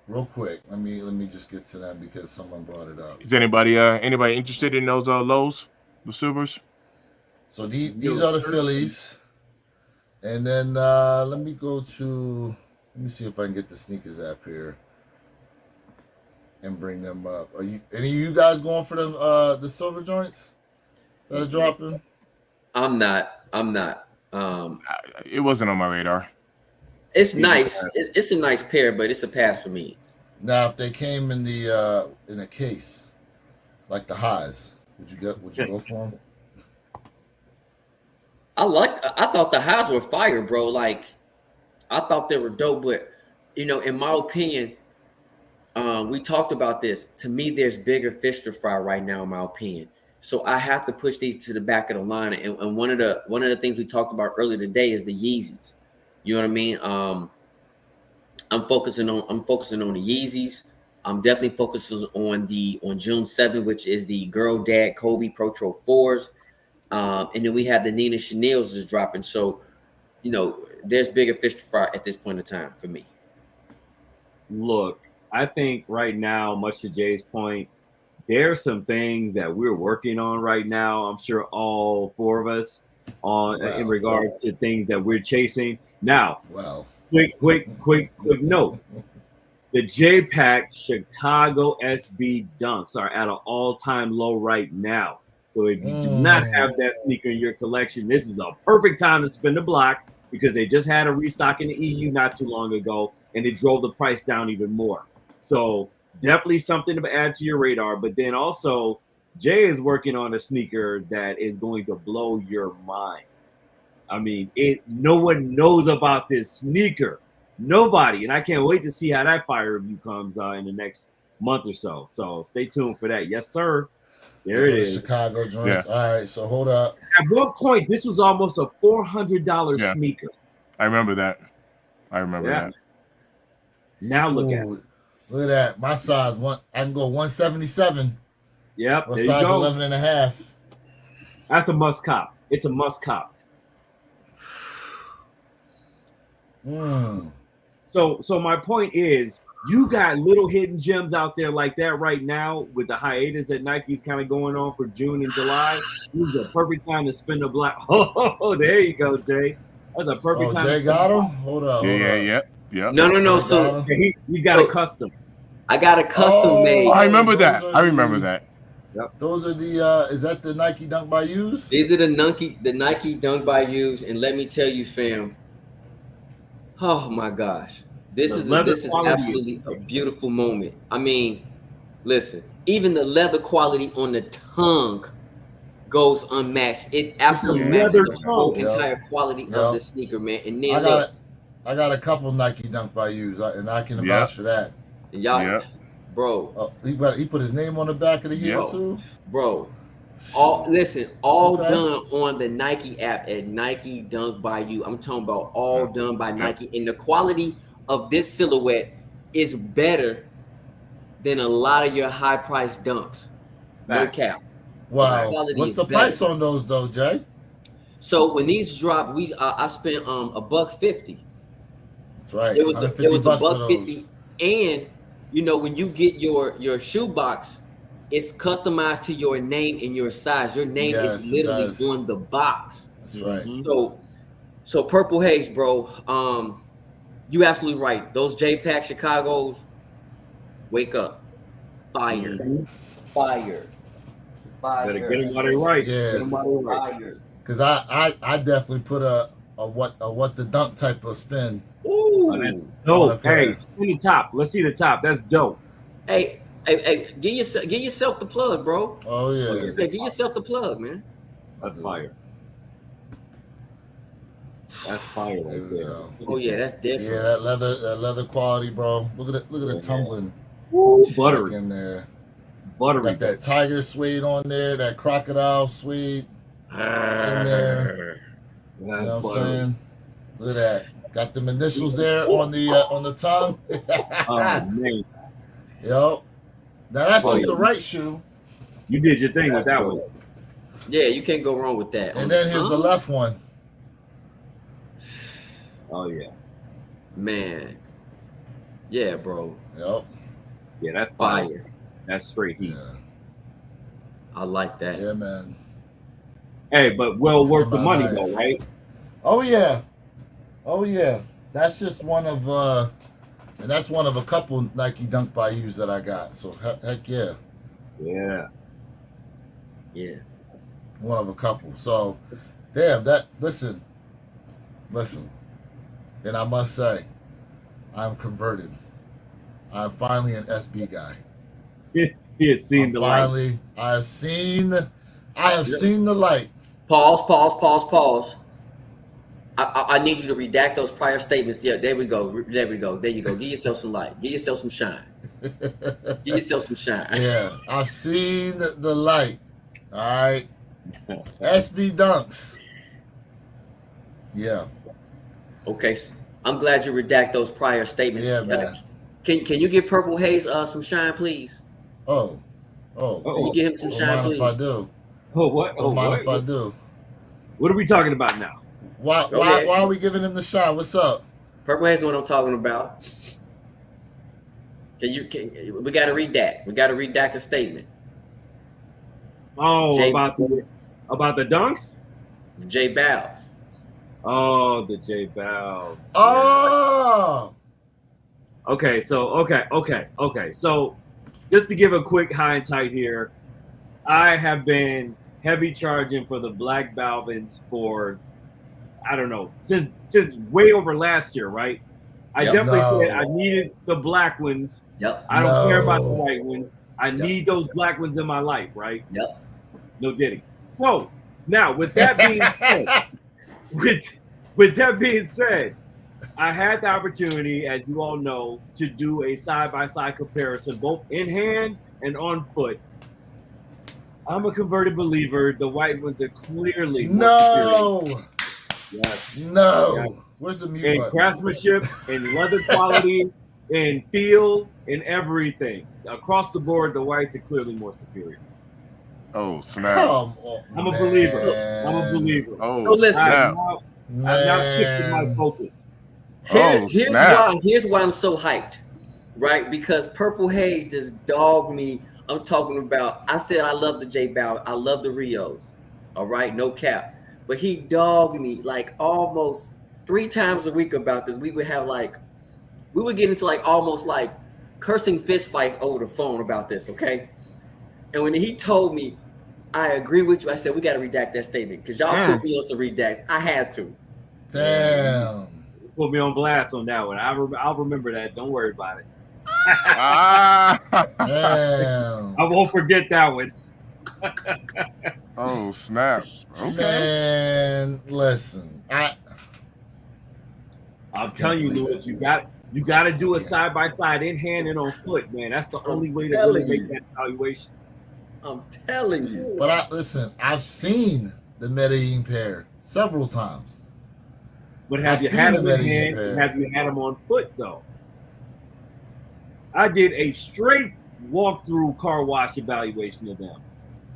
Real quick, let me just get to them because someone brought it up. Is anybody interested in those lows, the silvers? So these are the Phillies. And then let me see if I can get the sneakers app here and bring them up. Are you any of you guys going for them the silver joints that are dropping? I'm not. It wasn't on my radar. It's nice. It's a nice pair, but it's a pass for me. Now, if they came in a case, like the highs, would you go for them? I thought the highs were fire, bro. Like, I thought they were dope, but in my opinion, we talked about this. To me, there's bigger fish to fry right now, in my opinion. So I have to push these to the back of the line. And one of the things we talked about earlier today is the Yeezys. You know what I mean? I'm focusing on the Yeezys. I'm definitely focusing on June 7th, which is the Girl Dad Kobe Pro Tro 4s. And then we have the Nina Chanel's is dropping. So, there's bigger fish to fry at this point in time for me. Look, I think right now, much to Jay's point, there are some things that we're working on right now. I'm sure all 4 of us in regards to things that we're chasing. Now, quick note. The J-Pack Chicago SB Dunks are at an all-time low right now. So if you do not have that sneaker in your collection, this is a perfect time to spin the block because they just had a restock in the EU not too long ago, and it drove the price down even more. So definitely something to add to your radar. But then also, Jay is working on a sneaker that is going to blow your mind. I mean, no one knows about this sneaker. Nobody. And I can't wait to see how that fire review comes in the next month or so. So stay tuned for that. Yes, sir. There it is. Chicago joints. Yeah. All right, so hold up. At one point, this was almost a $400 sneaker. I remember that. That. Now look at it. Look at that. My size, I can go 177. Yep. Or size 11 and a half. That's a must cop. It's a must cop. So my point is, you got little hidden gems out there like that right now with the hiatus that Nike's kind of going on for June and July. This is a perfect time to spin the block. Oh, there you go, Jay. That's a perfect time. Jay got him. Hold up. Yeah. No. So he's got a custom. I got a custom made. I remember that. Yep. Those are the. Is that the Nike Dunk by Yous? These are the Nike Dunk by Yous, and let me tell you, fam. Oh my gosh. This is absolutely a beautiful moment. I mean, listen, even the leather quality on the tongue goes unmatched. It absolutely matches the whole entire quality of the sneaker, man. And then I got a couple Nike Dunk by Yous, and I can vouch for that. And y'all, bro. He put his name on the back of the heel too, bro. All done on the Nike app at Nike Dunk by You. I'm talking about all done by Nike, and the quality of this silhouette is better than a lot of your high-priced dunks. No cap. Wow. What's the price on those though, Jay? So when these drop, I spent $150. That's right. It was $150, and when you get your shoe box, it's customized to your name and your size. Your name Yes, is it literally does. on the box. That's right. Mhm. So Purple Haze, bro. You absolutely right. Those JPAC Chicago's, wake up, fire, Mhm. fire, Better get fire, them while they right. Get Yeah, them while they right. fire. because I definitely put a what the dunk type of spin Oh, that's Ooh. on a dope. Hey, pair. spin the top. Let's see the top. That's dope. Hey, give yourself the plug, bro. Oh Oh yeah, yeah, Yeah, give yourself the plug, man. I'll that's do fire. it. That's fire There right we there. go. Oh yeah, that's Yeah, different. that leather quality, bro. Look at the Yeah. tumbling Woo, back buttery, in there. buttery. Got that tiger suede on there, that crocodile suede in there. You That's know what I'm buttery. saying? Look at that. Got them initials there on the tongue. Oh man. Yup. Now that's Oh just yeah. the right shoe, You did your thing with That's that one. dope. Yeah, you can't go wrong with that. and On the then here's the tongue, left one. Oh yeah. man. Yeah, bro. Yup. Yeah, that's fire. Fire. That's straight heat. Yeah. I like that. Yeah, man. Hey, but well It's worth the money nice. though, right? Oh yeah. Oh yeah. That's just one of and that's one of a couple Nike Dunk Bayous that I got. So heck yeah. Yeah. Yeah. One of a couple. So damn that listen. And I must say, I'm converted. I'm finally an SB guy. He has seen the light. I have seen the light. Pause. I need you to redact those prior statements. Yeah, there we go. There we go. There you go. Give yourself some light. Give yourself some shine. Give yourself some shine. Yeah, I've seen the light. All right. SB Dunks. Yeah. Okay. I'm glad you redact those prior statements. Yeah, man. Can you give Purple Haze some shine, please? Oh. Can you give him some Don't shine, mind please? if I do. Oh what? Oh Don't mind what? if I do. What are we talking about now? Why Go ahead. are we giving him the shot? What's up? Purple Haze is what I'm talking about. We got to redact. We got to redact a statement. Oh, Jay- about the dunks? J Bows. Oh, the J Bows. Oh. Okay, so okay. So just to give a quick high and tight here, I have been heavy charging for the black Balvins for I don't know since way over last year, right? I Yep. definitely No. said I needed the black ones. Yep. I don't care about the No. white ones. I need those black ones in my life, right? Yep. No diddy. So now with that being said, with that being said, I had the opportunity, as you all know, to do a side-by-side comparison, both in hand and on foot. I'm a converted believer. The white ones are clearly more No. superior. Yes. No. Yeah. Where's the mute In button? craftsmanship, in leather quality, in feel, in everything. Across the board, the whites are clearly more superior. Oh snap! Come on, I'm a believer. man. I'm a believer. Oh So listen. snap! I've now shifted my focus. Oh, snap. Here's why I'm so hyped, right? Because Purple Haze just dogged me. I'm talking about. I said I love the J Bow. I love the Rios. All right, no cap. But he dogged me like almost 3 times a week about this. We would get into like almost like cursing fist fights over the phone about this. Okay. And when he told me, I agree with you. I said we got to redact that statement because y'all put me on some redacts. I had to. Damn. Put me on blast on that one. I'll remember that. Don't worry about it. Ah! Damn. I won't forget that one. Oh snap! Okay. Man, listen. I'm telling you, Lewis, you got to do a side by side in hand and on foot, man. That's the only way to really make that evaluation. I'm telling you. But listen, I've seen the Medellin pair several times. But have you had them in hand? And have you had them on foot though? I did a straight walkthrough car wash evaluation of them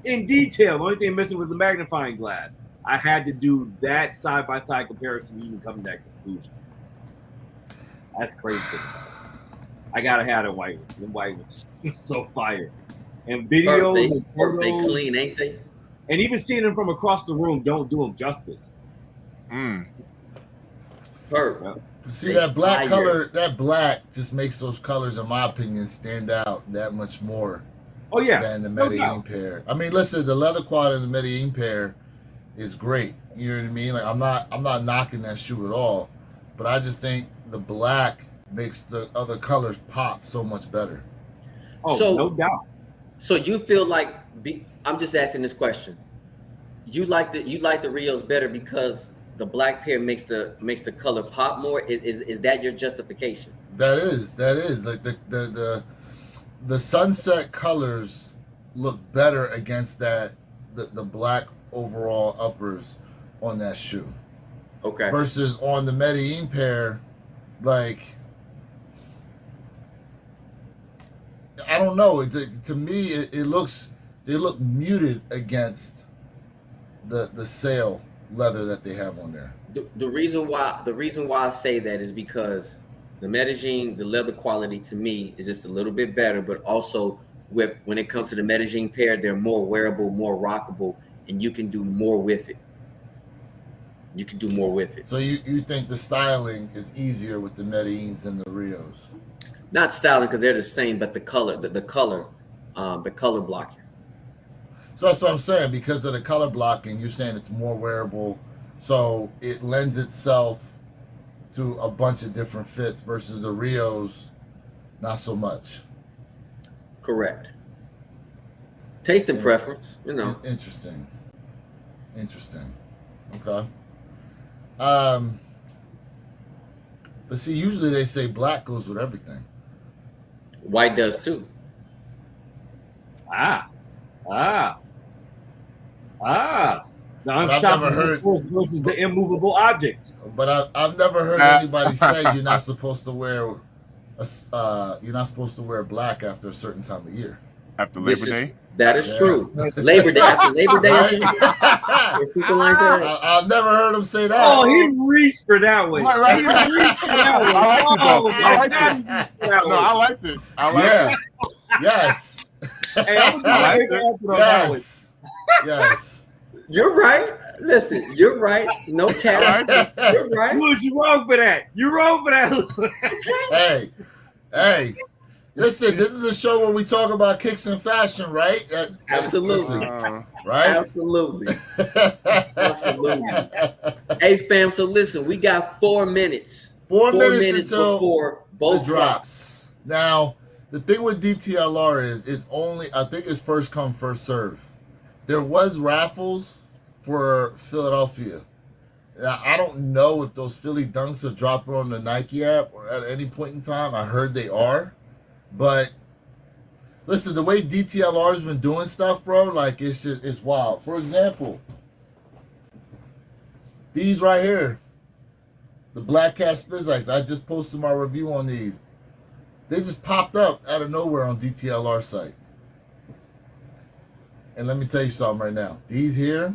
in detail. The only thing missing was the magnifying glass. I had to do that side by side comparison to even come to that conclusion. That's crazy. I gotta have a white one. The white one's so fire. And Perp, videos and they photos, clean, ain't they? and even seeing them from across the room don't do them justice. Mm. Perp. Yeah. See, They that black fire. color, that black just makes those colors, in my opinion, stand out that much more Oh yeah, than the no Medellin doubt. pair. I mean, listen, the leather quality of the Medellin pair is great. You know what I mean? Like, I'm not knocking that shoe at all, but I just think the black makes the other colors pop so much better. Oh, So no doubt. so you feel like I'm just asking this question. You like the Rios better because the black pair makes the color pop more? Is that your justification? That is like the sunset colors look better against the black overall uppers on that shoe Okay. versus on the Medellin pair. Like, I don't know. To me, it looks, they look muted against the sail leather that they have on there. The reason why I say that is because the Medellin, the leather quality to me is just a little bit better, but also when it comes to the Medellin pair, they're more wearable, more rockable, and you can do more with it. You can do more with it. So you think the styling is easier with the Medellins than the Rios? Not styling because they're the same, but the color, the color blocking. So that's what I'm saying. Because of the color blocking, you're saying it's more wearable, so it lends itself to a bunch of different fits versus the Rios, not so much. Correct. Taste and preference, you know. Interesting. Okay. But see, usually they say black goes with everything. White does too. Ah. The I've never unstoppable heard- force versus the immovable object. But I've never heard anybody say you're not supposed to wear black after a certain time of year. After Labor Day. That is Yeah. true. Labor Day, after Labor Day, or Right? something like that. I've never heard him say that. Oh, he reached for that one. Right. He reached for that one. I like it, though. Oh, I like man, it. he reached for that No, one. I liked it. I liked Yeah. it. Yes. Hey, I'm gonna I like give it. you an answer on that one. Yes. You're right. Listen, you're right. No cap. You're right. Louis, you wrong for that. You wrong for that. Hey. Listen, this is a show where we talk about kicks and fashion, right? Absolutely. Listen, right? Absolutely. Absolutely. Hey, fam. So listen, we got 4 minutes. 4 minutes until before the both drops. Now, the thing with DTLR is it's only, I think it's first come, first serve. There was raffles for Philadelphia. Now, I don't know if those Philly Dunks are dropping on the Nike app or at any point in time. I heard they are. But listen, the way DTLR's been doing stuff, bro, like it's wild. For example, these right here, the Black Cat Spizikes. I just posted my review on these. They just popped up out of nowhere on DTLR site. And let me tell you something right now. These here.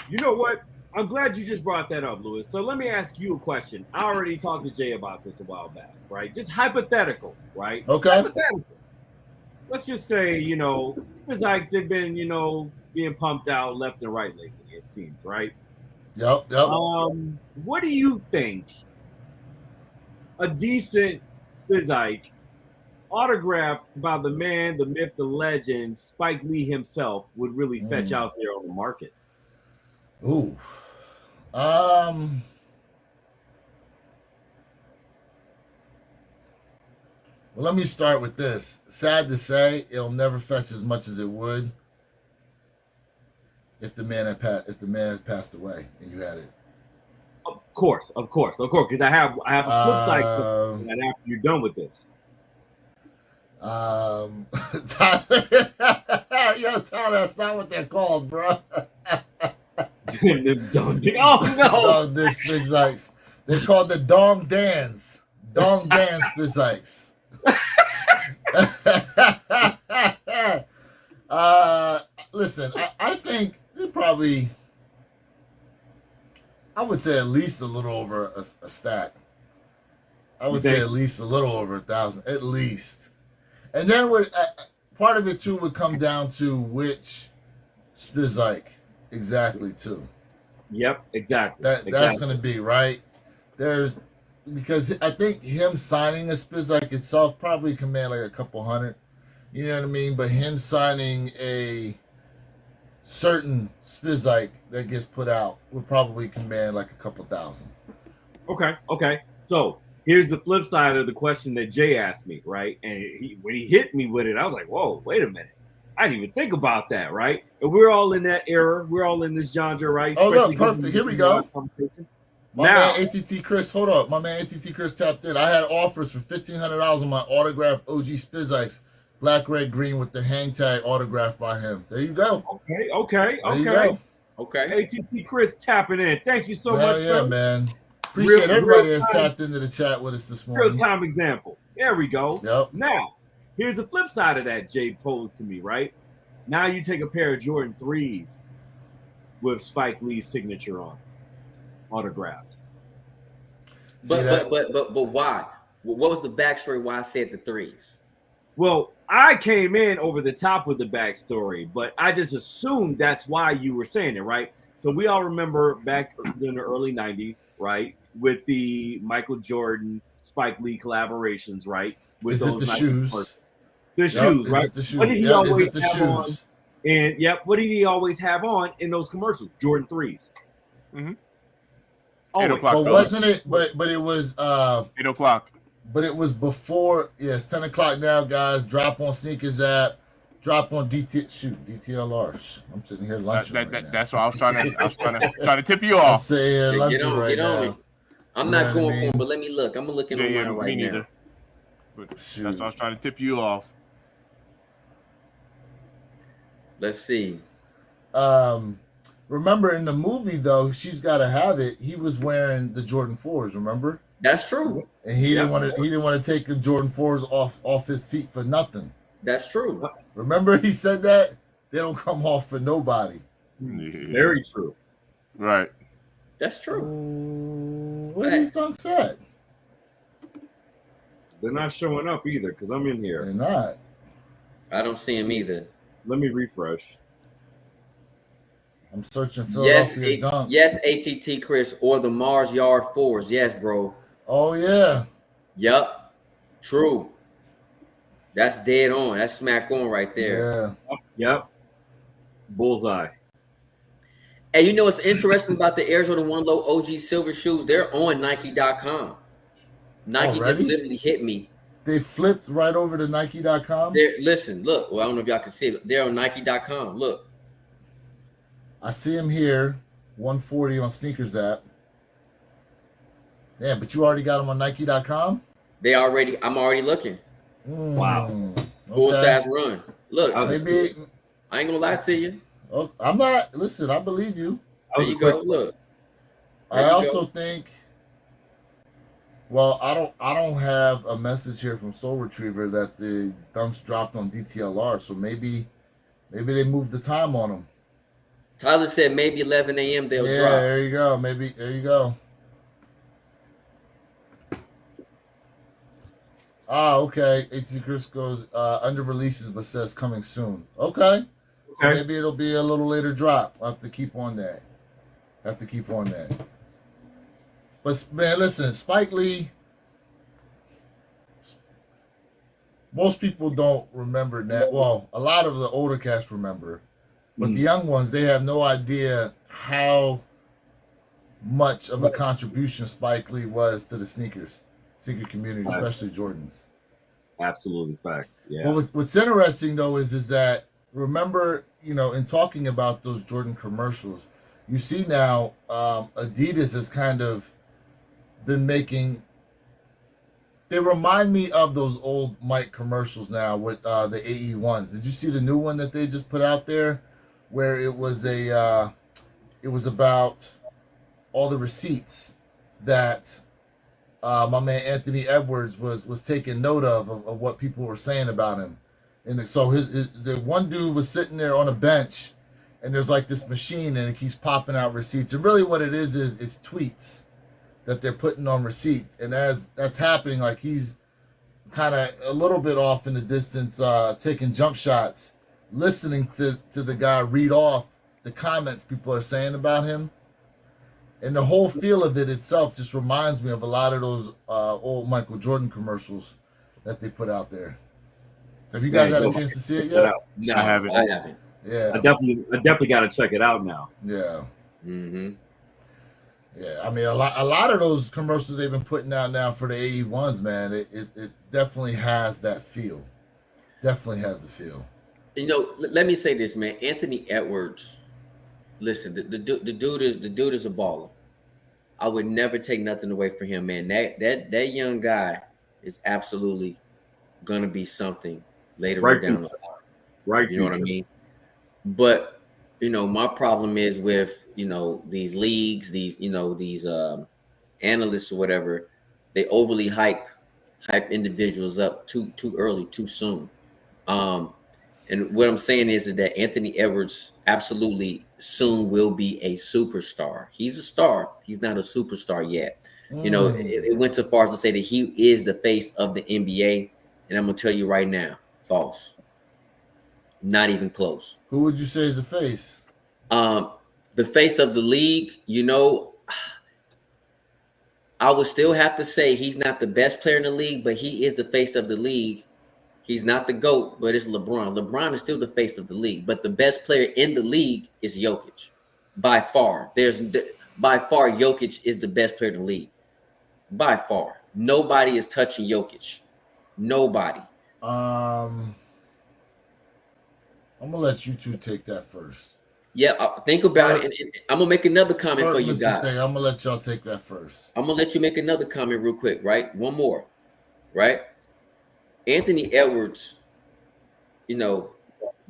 You know what? I'm glad you just brought that up, Louis. So let me ask you a question. I already talked to Jay about this a while back, right? Just hypothetical, right? Okay. Hypothetical. Let's just say, Spizikes have been, being pumped out left and right lately, it seems, right? Yep. What do you think a decent Spizike autographed by the man, the myth, the legend, Spike Lee himself would really fetch out there on the market? Ooh. Well, let me start with this. Sad to say, it'll never fetch as much as it would if the man had passed away and you had it. Of course, because I have a flip side and after you're done with this. Tyler, yo, Tyler, that's not what they're called, bro. Oh no! Dong Spizikes. They're called the Dong Dans. Dong Dan Spizikes. Listen, I think it probably, I would say at least a little over a stack. I would say at least a little over 1,000, at least. And then part of it too would come down to which Spizike exactly too. Yep, exactly. That's going to be right. Because I think him signing a Spizike itself probably command like a couple hundred. You know what I mean? But him signing a certain Spizike that gets put out would probably command like a couple thousand. Okay. So here's the flip side of the question that Jay asked me, right? And when he hit me with it, I was like, whoa, wait a minute. I didn't even think about that, right? And we're all in that era. We're all in this genre, right? Oh, look, perfect. Here we go. My Now, man ATT Chris, hold up. My man ATT Chris tapped in. I had offers for $1,500 on my autographed OG Spizikes, black, red, green with the hang tag autographed by him. There you go. Okay. There you go. Okay. ATT Chris tapping in. Thank you so Hell much, yeah, sir. man. Appreciate everybody that's time, tapped into the chat with us this morning. Real time example. There we go. Yep. Now, here's the flip side of that Jay posed to me, right? Now you take a pair of Jordan 3s with Spike Lee's signature on, autographed. But why? What was the backstory why I said the 3s? Well, I came in over the top with the backstory, but I just assumed that's why you were saying it, right? So we all remember back in the early 90s, right? With the Michael Jordan, Spike Lee collaborations, right? With Is it the shoes? The shoes, right? It the shoes? What did he Yep, always is it the have shoes? on? And what did he always have on in those commercials? Jordan 3s. Mm-hmm. Oh, 8 o'clock. But wasn't it? But it was. 8 o'clock. But it was before. Yes, 10 o'clock now, guys. Drop on Sneakers app. Drop on DTLRs. I'm sitting here lunching right now. That's what I was trying to tip you I'm off. sitting here lunching right now. I'm You not know going what I for mean? him, but let me look. I'm looking online right me now. neither. But Shoot. that's what I was trying to tip you off. Let's see. Remember in the movie though, She's Gotta Have It. He was wearing the Jordan 4s. Remember? That's true. And he didn't want to. He didn't want to take the Jordan 4s off his feet for nothing. That's true. Remember he said that they don't come off for nobody. Yeah. very true. Right. That's true. What are these dunks at? They're not showing up either because I'm in They're here. not. I don't see him either. Let me refresh. I'm searching Yes, Philadelphia dunks. yes, ATT Chris or the Mars Yard 4s. Yes, bro. Oh yeah. Yup. True. That's dead on. That's smack on right there. Yeah. Yep. Bullseye. And you know what's interesting about the Air Jordan 1 Low OG Silver shoes? They're on Nike.com. Nike just Already? literally hit me. They flipped right over to Nike.com. Listen, look. Well, I don't know if y'all can see it. They're on Nike.com. Look. I see them here. 140 on Sneakers app. Yeah, but you already got them on Nike.com? I'm already looking. Wow. Full Okay. size run. Look, Maybe. I ain't gonna lie to you. Oh, I'm not. Listen, I believe you. There you go. Look. I There you also go. think. Well, I don't have a message here from Soul Retriever that the dunks dropped on DTLR, so maybe they moved the time on them. Tyler said maybe 11 a.m. they'll Yeah, drop. there you go. Maybe there you go. Okay. HC Chris goes under releases, but says coming soon. Okay. So Okay. maybe it'll be a little later drop. I'll have to keep on that. But man, listen, Spike Lee. Most people don't remember that. Well, a lot of the older cast remember, but the young ones, they have no idea how much of a contribution Spike Lee was to the sneaker community, especially Jordans. Absolutely facts. Yeah. Well, what's interesting though is that remember, in talking about those Jordan commercials, you see now Adidas has kind of been making. They remind me of those old Mike commercials now with the AE ones. Did you see the new one that they just put out there, where it was about all the receipts that my man Anthony Edwards was taking note of what people were saying about him. And so the one dude was sitting there on a bench, and there's like this machine, and it keeps popping out receipts. And really, what it is tweets that they're putting on receipts. And as that's happening, like he's kind of a little bit off in the distance, taking jump shots, listening to the guy read off the comments people are saying about him. And the whole feel of it itself just reminds me of a lot of those old Michael Jordan commercials that they put out there. Have you guys had a chance to see it yet? No, I haven't. I haven't. Yeah. I definitely got to check it out now. Yeah. Mm-hmm. Yeah, I mean a lot of those commercials they've been putting out now for the AE1s, man, it definitely has that feel. Definitely has the feel. You know, let me say this, man. Anthony Edwards, listen, the dude is a baller. I would never take nothing away from him, man. That young guy is absolutely gonna be something later on down the line. Right. You know what I mean? But you know, my problem is with, you know, these leagues, these analysts or whatever, they overly hype individuals up too early, too soon. And what I'm saying is that Anthony Edwards absolutely soon will be a superstar. He's a star. He's not a superstar yet. You know, it went so far as to say that he is the face of the NBA. And I'm gonna tell you right now, false. Not even close. Who would you say is the face? The face of the league, you know, I would still have to say he's not the best player in the league, but he is the face of the league. He's not the GOAT, but it's LeBron. LeBron is still the face of the league, but the best player in the league is Jokic. By far. By far, Jokic is the best player in the league. By far. Nobody is touching Jokic. Nobody. I'm gonna let you two take that first. Yeah, think about it. And I'm gonna make another comment for you guys. I'm gonna let y'all take that first. I'm gonna let you make another comment real quick, right? One more, right? Anthony Edwards, you know,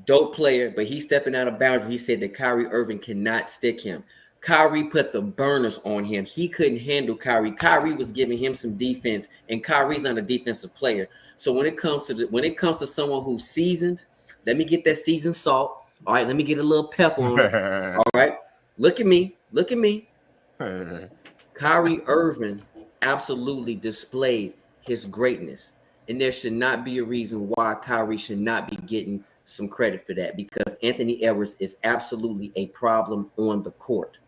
dope player, but he's stepping out of boundaries. He said that Kyrie Irving cannot stick him. Kyrie put the burners on him. He couldn't handle Kyrie. Kyrie was giving him some defense, and Kyrie's not a defensive player. So when it comes to someone who's seasoned, let me get that seasoned salt. All right, let me get a little pepper on it. All right, look at me. Kyrie Irving absolutely displayed his greatness, and there should not be a reason why Kyrie should not be getting some credit for that, because Anthony Edwards is absolutely a problem on the court.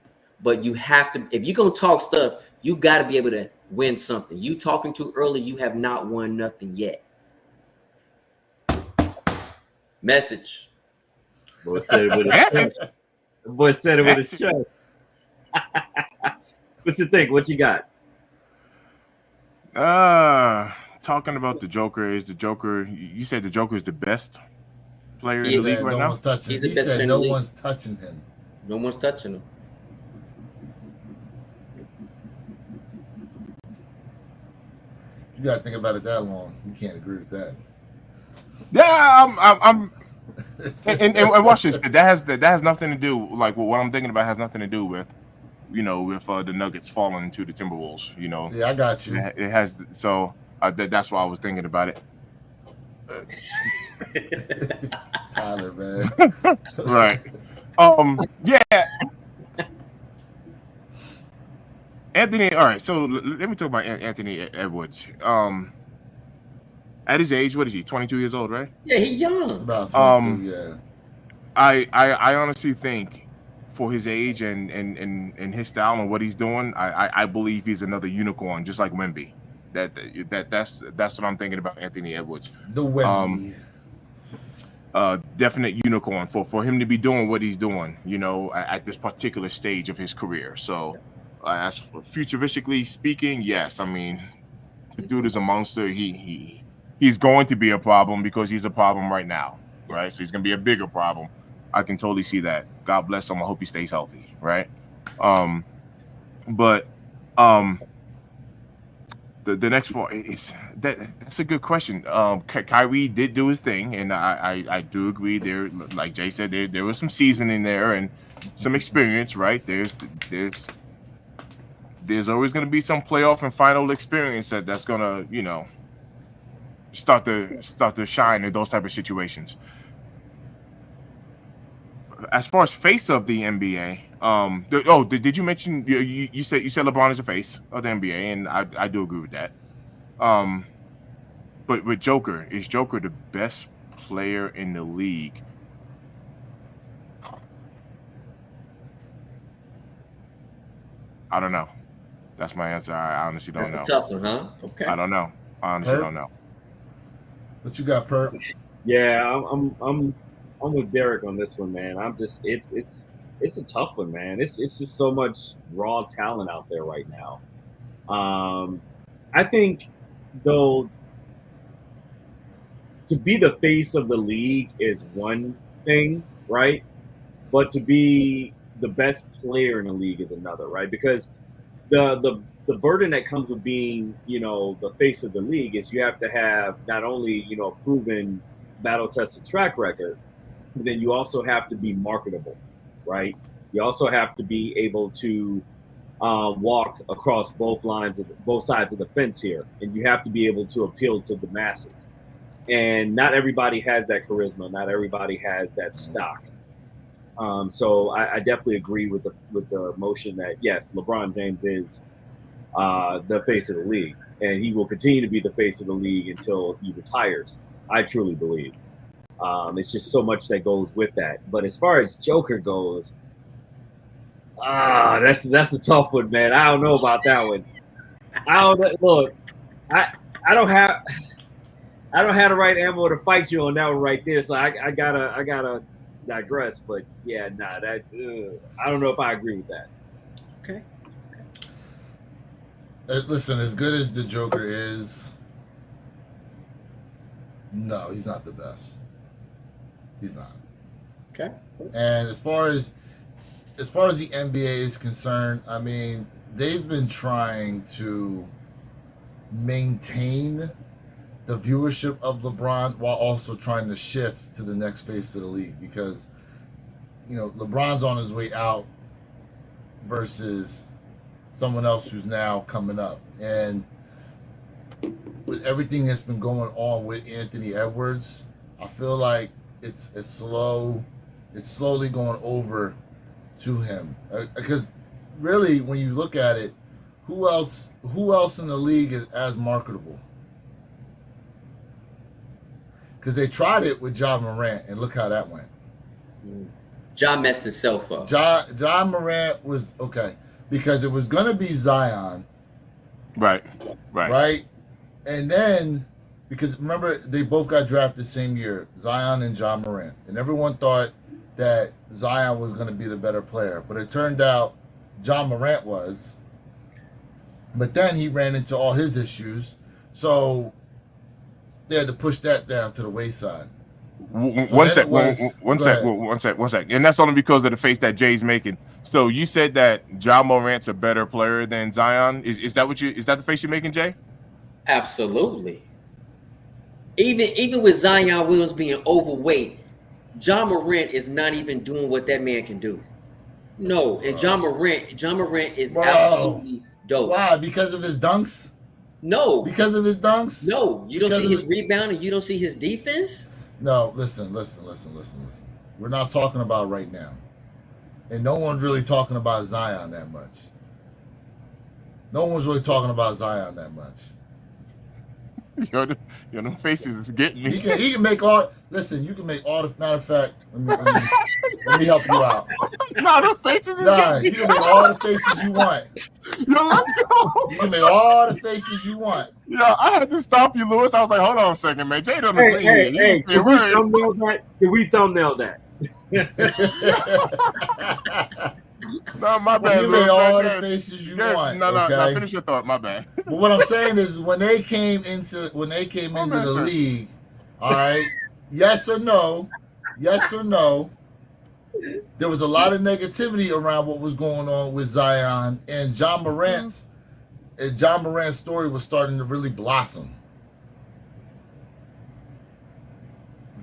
But you have to, if you're gonna talk stuff, you got to be able to win something. You talking too early, you have not won nothing yet. Message. Boy said it with his chest. The boy said it with his chest. What's you think? What you got? Talking about the Joker, is the Joker, you said the Joker is the best player in the league right now? He said no one's touching him. No one's touching him. You gotta think about it that long. You can't agree with that. Yeah, I'm and watch this. That has nothing to do, like what I'm thinking about has nothing to do with, you know, with the Nuggets falling into the Timberwolves. You know. Yeah, I got you. It has, so that's why I was thinking about it. Tyler, man. Right. Yeah. Anthony. All right. So let me talk about Anthony Edwards. At his age, what is he? 22 years old, right? Yeah, he's young. About 22, yeah. I honestly think, for his age and his style and what he's doing, I believe he's another unicorn, just like Wemby. That's what I'm thinking about Anthony Edwards. The Wemby. Definite unicorn for him to be doing what he's doing, you know, at this particular stage of his career. So, as futuristically speaking, yes, I mean, the dude is a monster. He's going to be a problem because he's a problem right now, right? So he's going to be a bigger problem. I can totally see that. God bless him. I hope he stays healthy, right? But the next part is that's a good question. Kyrie did do his thing, and I do agree there. Like Jay said, there was some seasoning there and some experience, right? There's always going to be some playoff and final experience that's going to, you know, start to shine in those type of situations. As far as face of the NBA, did you mention you said LeBron is the face of the NBA, and I do agree with that. But with Joker, is Joker the best player in the league? I don't know. That's my answer. I honestly don't That's know. a tough one, huh? Okay. I don't know. I honestly Perp? don't know. What you got, Perp? Yeah, I'm with Derek on this one, man. I'm just it's a tough one, man. It's just so much raw talent out there right now. I think though to be the face of the league is one thing, right? But to be the best player in the league is another, right? Because the burden that comes with being, the face of the league is you have to have not only, a proven battle tested track record, but then you also have to be marketable, right? You also have to be able to walk across both sides of the fence here, and you have to be able to appeal to the masses. And not everybody has that charisma. Not everybody has that stock. So I definitely agree with the motion that yes, LeBron James is the face of the league, and he will continue to be the face of the league until he retires. I truly believe. It's just so much that goes with that. But as far as Joker goes, that's a tough one, man. I don't know about that one. I don't look. I don't have the right ammo to fight you on that one right there. So I gotta digress. But yeah, I don't know if I agree with that. Okay. Listen, as good as the Joker is, no, he's not the best. He's not. Okay. And as far as the NBA is concerned, I mean, they've been trying to maintain the viewership of LeBron while also trying to shift to the next face of the league because, LeBron's on his way out versus someone else who's now coming up. And with everything that's been going on with Anthony Edwards, I feel like it's slowly going over to him. Because really, when you look at it, who else in the league is as marketable? Because they tried it with Ja Morant, and look how that went. Ja messed himself up. Ja Morant was okay because it was going to be Zion. Right. And then, because remember, they both got drafted the same year, Zion and Ja Morant. And everyone thought that Zion was going to be the better player. But it turned out Ja Morant was. But then he ran into all his issues. So they had to push that down to the wayside. One sec. And that's only because of the face that Jay's making. So you said that Ja Morant's a better player than Zion. Is that the face you're making, Jay? Absolutely. Even with Zion Williams being overweight, Ja Morant is not even doing what that man can do. No, and Ja Morant is absolutely dope. Why? Because of his dunks? No. Because of his dunks? No. You don't see his rebound and you don't see his defense? No, listen. We're not talking about right now. And no one's really talking about Zion that much. No one's really talking about Zion that much. Yo, them faces is getting me. He can make all. Listen, you can make all the. Matter of fact, let me help you out. No, the faces is you can make all the faces you want. Yo, let's go. You can make all the faces you want. Yo, I had to stop you, Lewis. I was like, hold on a second, man. Jay don't agree. Hey, can we thumbnail that? No, my bad. You made all the faces you want. No, finish your thought. My bad. But what I'm saying is, when they came into the league, all right, yes or no, there was a lot of negativity around what was going on with Zion, and Ja Morant's story was starting to really blossom.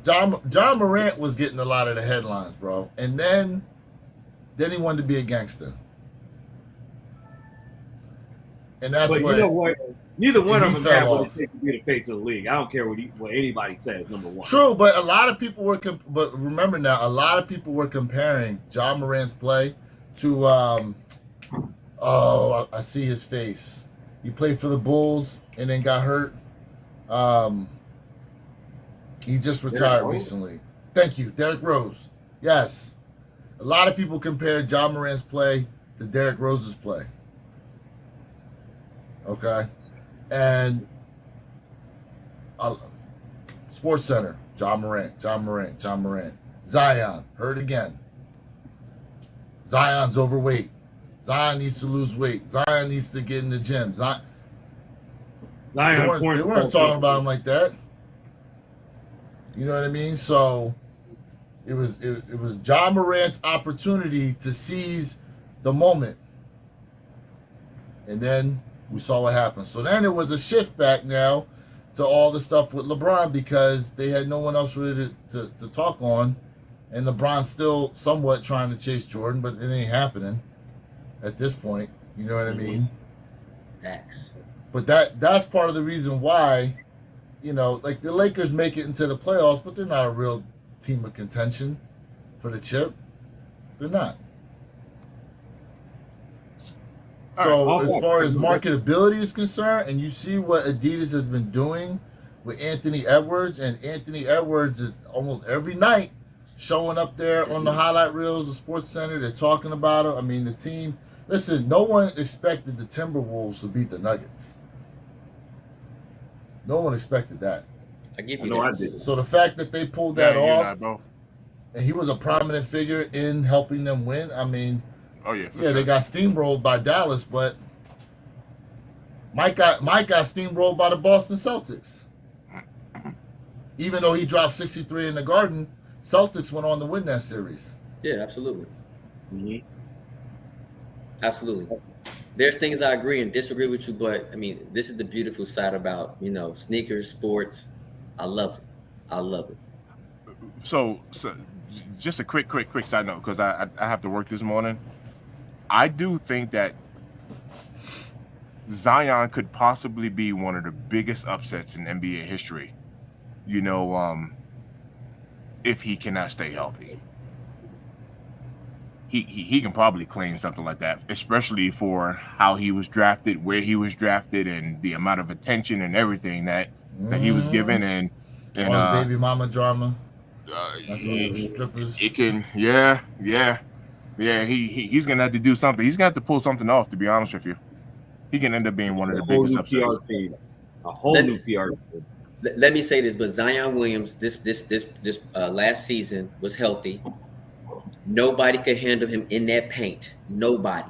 Ja Morant was getting a lot of the headlines, bro, and then he wanted to be a gangster. And that's but what. You know what? Neither one of them have what it takes to be the face of the league. I don't care what anybody says. Number one. True, but a lot of people were. But remember now, a lot of people were comparing Ja Morant's play to. I see his face. He played for the Bulls and then got hurt. He just Derrick retired Rose? recently. Thank you, Derrick Rose. Yes, a lot of people compare John Morant's play to Derrick Rose's play. Okay, and Sports Center, John Morant, John Morant, John Morant. Zion, heard again. Zion's overweight. Zion needs to lose weight. Zion needs to get in the gym. They weren't talking about him like that. You know what I mean? So it was John Morant's opportunity to seize the moment. And then we saw what happened. So then it was a shift back now to all the stuff with LeBron because they had no one else really to talk on. And LeBron's still somewhat trying to chase Jordan, but it ain't happening at this point. You know what I mean? Facts. But that's part of the reason why, you know, like the Lakers make it into the playoffs, but they're not a real team of contention for the chip. They're not. So as far as marketability is concerned, and you see what Adidas has been doing with Anthony Edwards, and Anthony Edwards is almost every night showing up there on the highlight reels of Sports Center. They're talking about him. I mean, the team. Listen, no one expected the Timberwolves to beat the Nuggets. No one expected that. I give you that. I did. So the fact that they pulled that off, both. and he was a prominent figure in helping them win. I mean, Oh yeah, yeah, they got steamrolled by Dallas, but Mike got steamrolled by the Boston Celtics. Even though he dropped 63 in the Garden, Celtics went on to win that series. Yeah, absolutely. Mhm. Absolutely. There's things I agree and disagree with you, but I mean, this is the beautiful side about, you know, sneakers, sports. I love it. I love it. So just a quick side note, because I have to work this morning. I do think that Zion could possibly be one of the biggest upsets in NBA history. You know, if he cannot stay healthy. He can probably claim something like that, especially for how he was drafted, where he was drafted, and the amount of attention and everything that he was given, and all the baby mama drama. That's strippers. It can, yeah. He's gonna have to do something. He's gonna have to pull something off. To be honest with you, he can end up being one of the biggest upsets. A whole new PR team. Let me say this, but Zion Williams, this last season was healthy. Nobody could handle him in that paint. Nobody.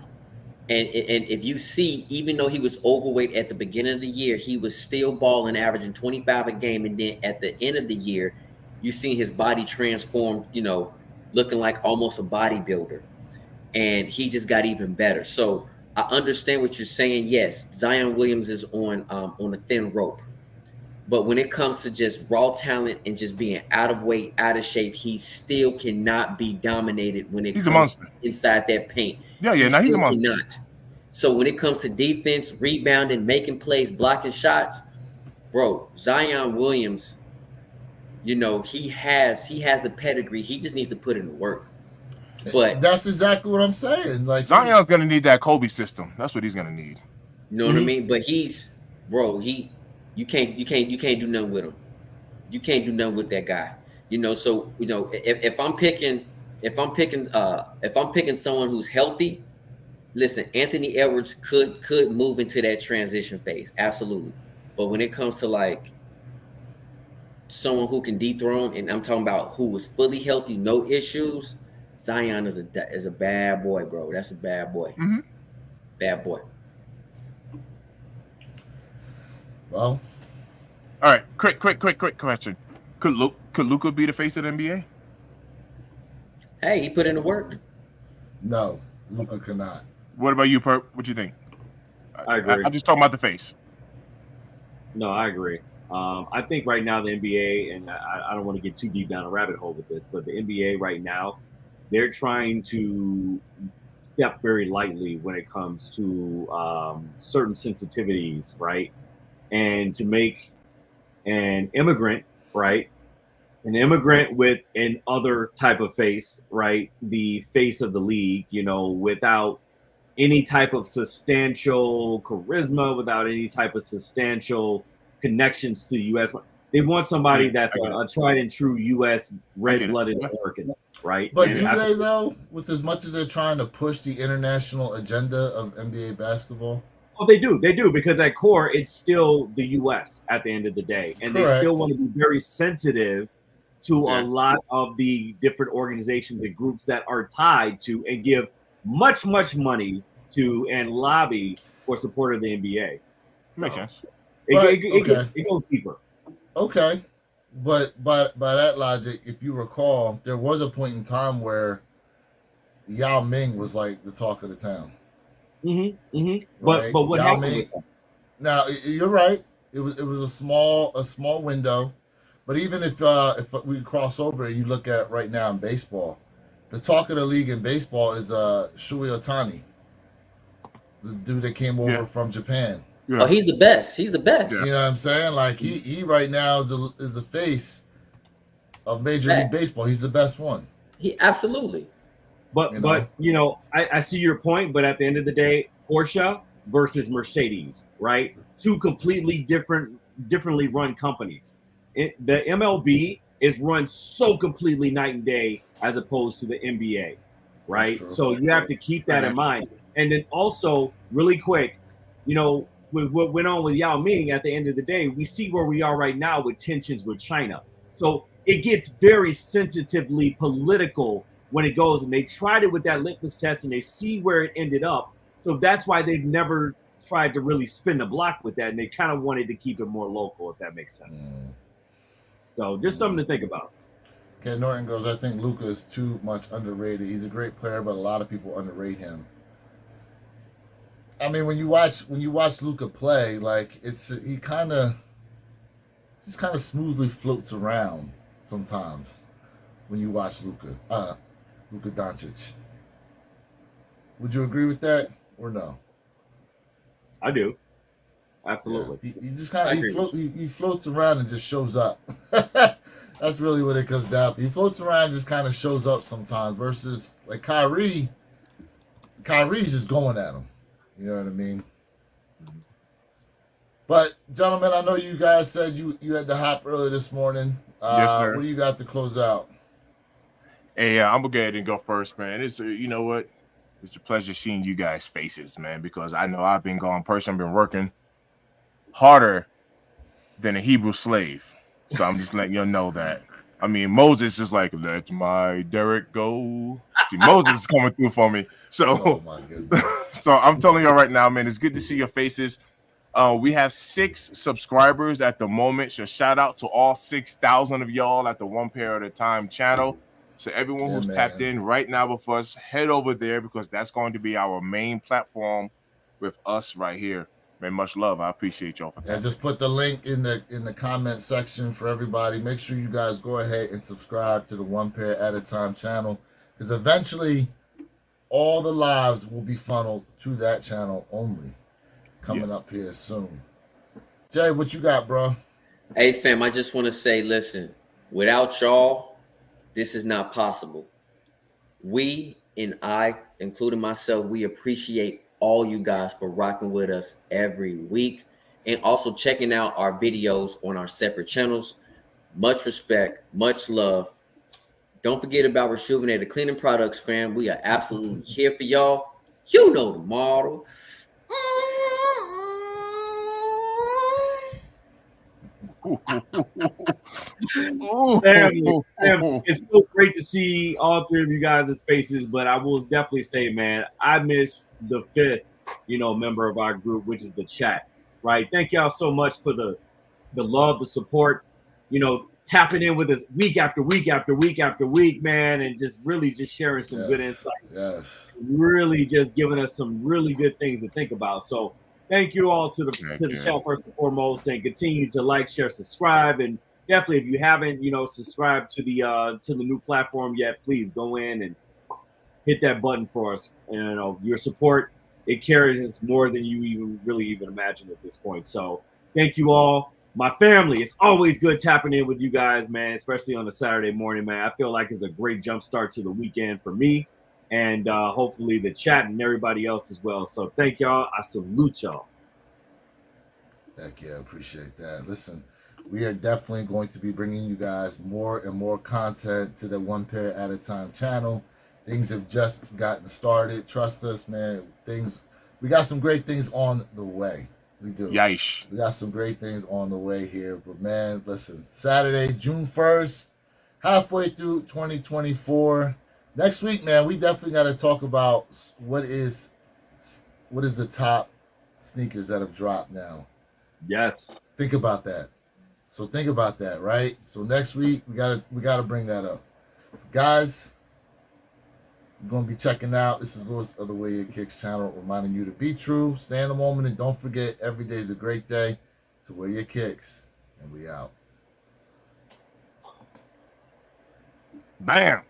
And if you see, even though he was overweight at the beginning of the year, he was still balling, averaging 25 a game. And then at the end of the year, you see his body transformed, you know, looking like almost a bodybuilder. And he just got even better. So I understand what you're saying. Yes, Zion Williams is on a thin rope. But when it comes to just raw talent and just being out of weight, out of shape, he still cannot be dominated when it comes inside that paint. Yeah, he's a monster. Cannot. So when it comes to defense, rebounding, making plays, blocking shots, bro, Zion Williams, you know, he has the pedigree. He just needs to put in the work. But that's exactly what I'm saying. Like Zion's gonna need that Kobe system. That's what he's gonna need. You know what I mean? But you can't do nothing with him. You can't do nothing with that guy. You know, so you know, if I'm picking someone who's healthy, listen, Anthony Edwards could move into that transition phase, absolutely. But when it comes to like someone who can dethrone, and I'm talking about who was fully healthy, no issues, Zion is a bad boy, bro. That's a bad boy. Mm-hmm. Bad boy. Well, all right. Quick question. Could Luka be the face of the NBA? Hey, he put in the work. No, Luka cannot. What about you, Perp? What you think? I agree. I'm just talking about the face. No, I agree. I think right now the NBA, and I don't want to get too deep down a rabbit hole with this, but the NBA right now, they're trying to step very lightly when it comes to certain sensitivities, right? And to make an immigrant, right? An immigrant with an other type of face, right? The face of the league, you know, without any type of substantial charisma, without any type of substantial connections to the U.S. They want somebody that's I get a tried and true U.S. red-blooded Yeah. American, right? But And do I- they though? With as much as they're trying to push the international agenda of NBA basketball. Oh, they do because at core it's still the U.S. at the end of the day, and they Correct. still want to be very sensitive to a Yeah. lot of the different organizations and groups that are tied to and give much money to and lobby for support of the NBA. Makes So sense. Okay. it goes deeper. Okay. But by that logic, if you recall, there was a point in time where Yao Ming was like the talk of the town. But Right? what Yao happened Ming. with that? Now you're right. It was a small window, but even if we cross over and you look at right now in baseball, the talk of the league in baseball is Shuei Ohtani, the dude that came over Yeah. from Japan. Yeah. Oh, he's the best. He's the best. You know what I'm saying? Like he right now is the face of Major League Facts. Baseball. He's the best one. He absolutely. But I see your point. But at the end of the day, Porsche versus Mercedes, right? Two completely differently run companies. The MLB is run so completely night and day as opposed to the NBA, right? true. So you have to keep that in mind. And then also, really quick, with what went on with Yao Ming, at the end of the day, we see where we are right now with tensions with China. So it gets very sensitively political when it goes, and they tried it with that litmus test and they see where it ended up. So that's why they've never tried to really spin the block with that, and they kind of wanted to keep it more local, if that makes sense. So just something to think about. Ken Norton goes, I think Luka is too much underrated. He's a great player, but a lot of people underrate him. I mean, when you watch Luka play, like he kind of smoothly floats around sometimes. When you watch Luka Doncic, would you agree with that or no? I do. Absolutely. Yeah. He just kind of he floats around and just shows up. That's really what it comes down to. He floats around and just kind of shows up sometimes versus like Kyrie's just going at him. You know what I mean? But gentlemen, I know you guys said you had to hop early this morning. Yes, sir. What do you got to close out? Hey, I'm gonna go ahead and go first, man. It's you know what? It's a pleasure seeing you guys' faces, man, because I know I've been gone personally. I've been working harder than a Hebrew slave. So I'm just letting you know that. I mean, Moses is like, let my Derek go. See, Moses is coming through for me. So, Oh my goodness. so I'm telling you right now, man, it's good to see your faces. We have 6 subscribers at the moment. So shout out to all 6,000 of y'all at the OnePair at a Time channel. So everyone who's tapped in right now with us, head over there because that's going to be our main platform with us right here. Man, much love. I appreciate y'all for I tapping. just put the link in the comment section for everybody. Make sure you guys go ahead and subscribe to the OnePair at a Time channel because eventually all the lives will be funneled to that channel only. Coming up here soon. Jay, what you got, bro? Hey, fam, I just want to say, listen, without y'all, this is not possible. We and I, including myself, we appreciate all you guys for rocking with us every week and also checking out our videos on our separate channels. Much respect, much love. Don't forget about Rejuvenated Cleaning Products, fam. We are absolutely here for y'all. You know the model. Family, it's so great to see all 3 of you guys' faces, but I will definitely say, man, I miss the 5th, member of our group, which is the chat, right? Thank y'all so much for the love, the support, tapping in with us week after week after week after week, man, and just really just sharing some good insight. Yes. Really just giving us some really good things to think about. So thank you all to the channel first and foremost, and continue to like, share, subscribe, and definitely if you haven't, subscribed to the new platform yet, please go in and hit that button for us. And your support, it carries us more than you even imagine at this point. So thank you all. My family, it's always good tapping in with you guys, man, especially on a Saturday morning, man. I feel like it's a great jump start to the weekend for me and hopefully the chat and everybody else as well. So thank y'all. I salute y'all. Heck yeah, appreciate that. Listen, we are definitely going to be bringing you guys more and more content to the One Pair at a Time channel. Things have just gotten started. Trust us, man. We got some great things on the way. We do. Yish. We got some great things on the way here. But man, listen, Saturday, June 1st, halfway through 2024. Next week, man, we definitely got to talk about what is the top sneakers that have dropped now. Yes. Think about that. So think about that, right? So next week we gotta bring that up. Guys, we're gonna be checking out. This is Lewis of the Way Your Kicks channel, reminding you to be true, stay in the moment, and don't forget every day is a great day to wear your kicks. And we out. Bam.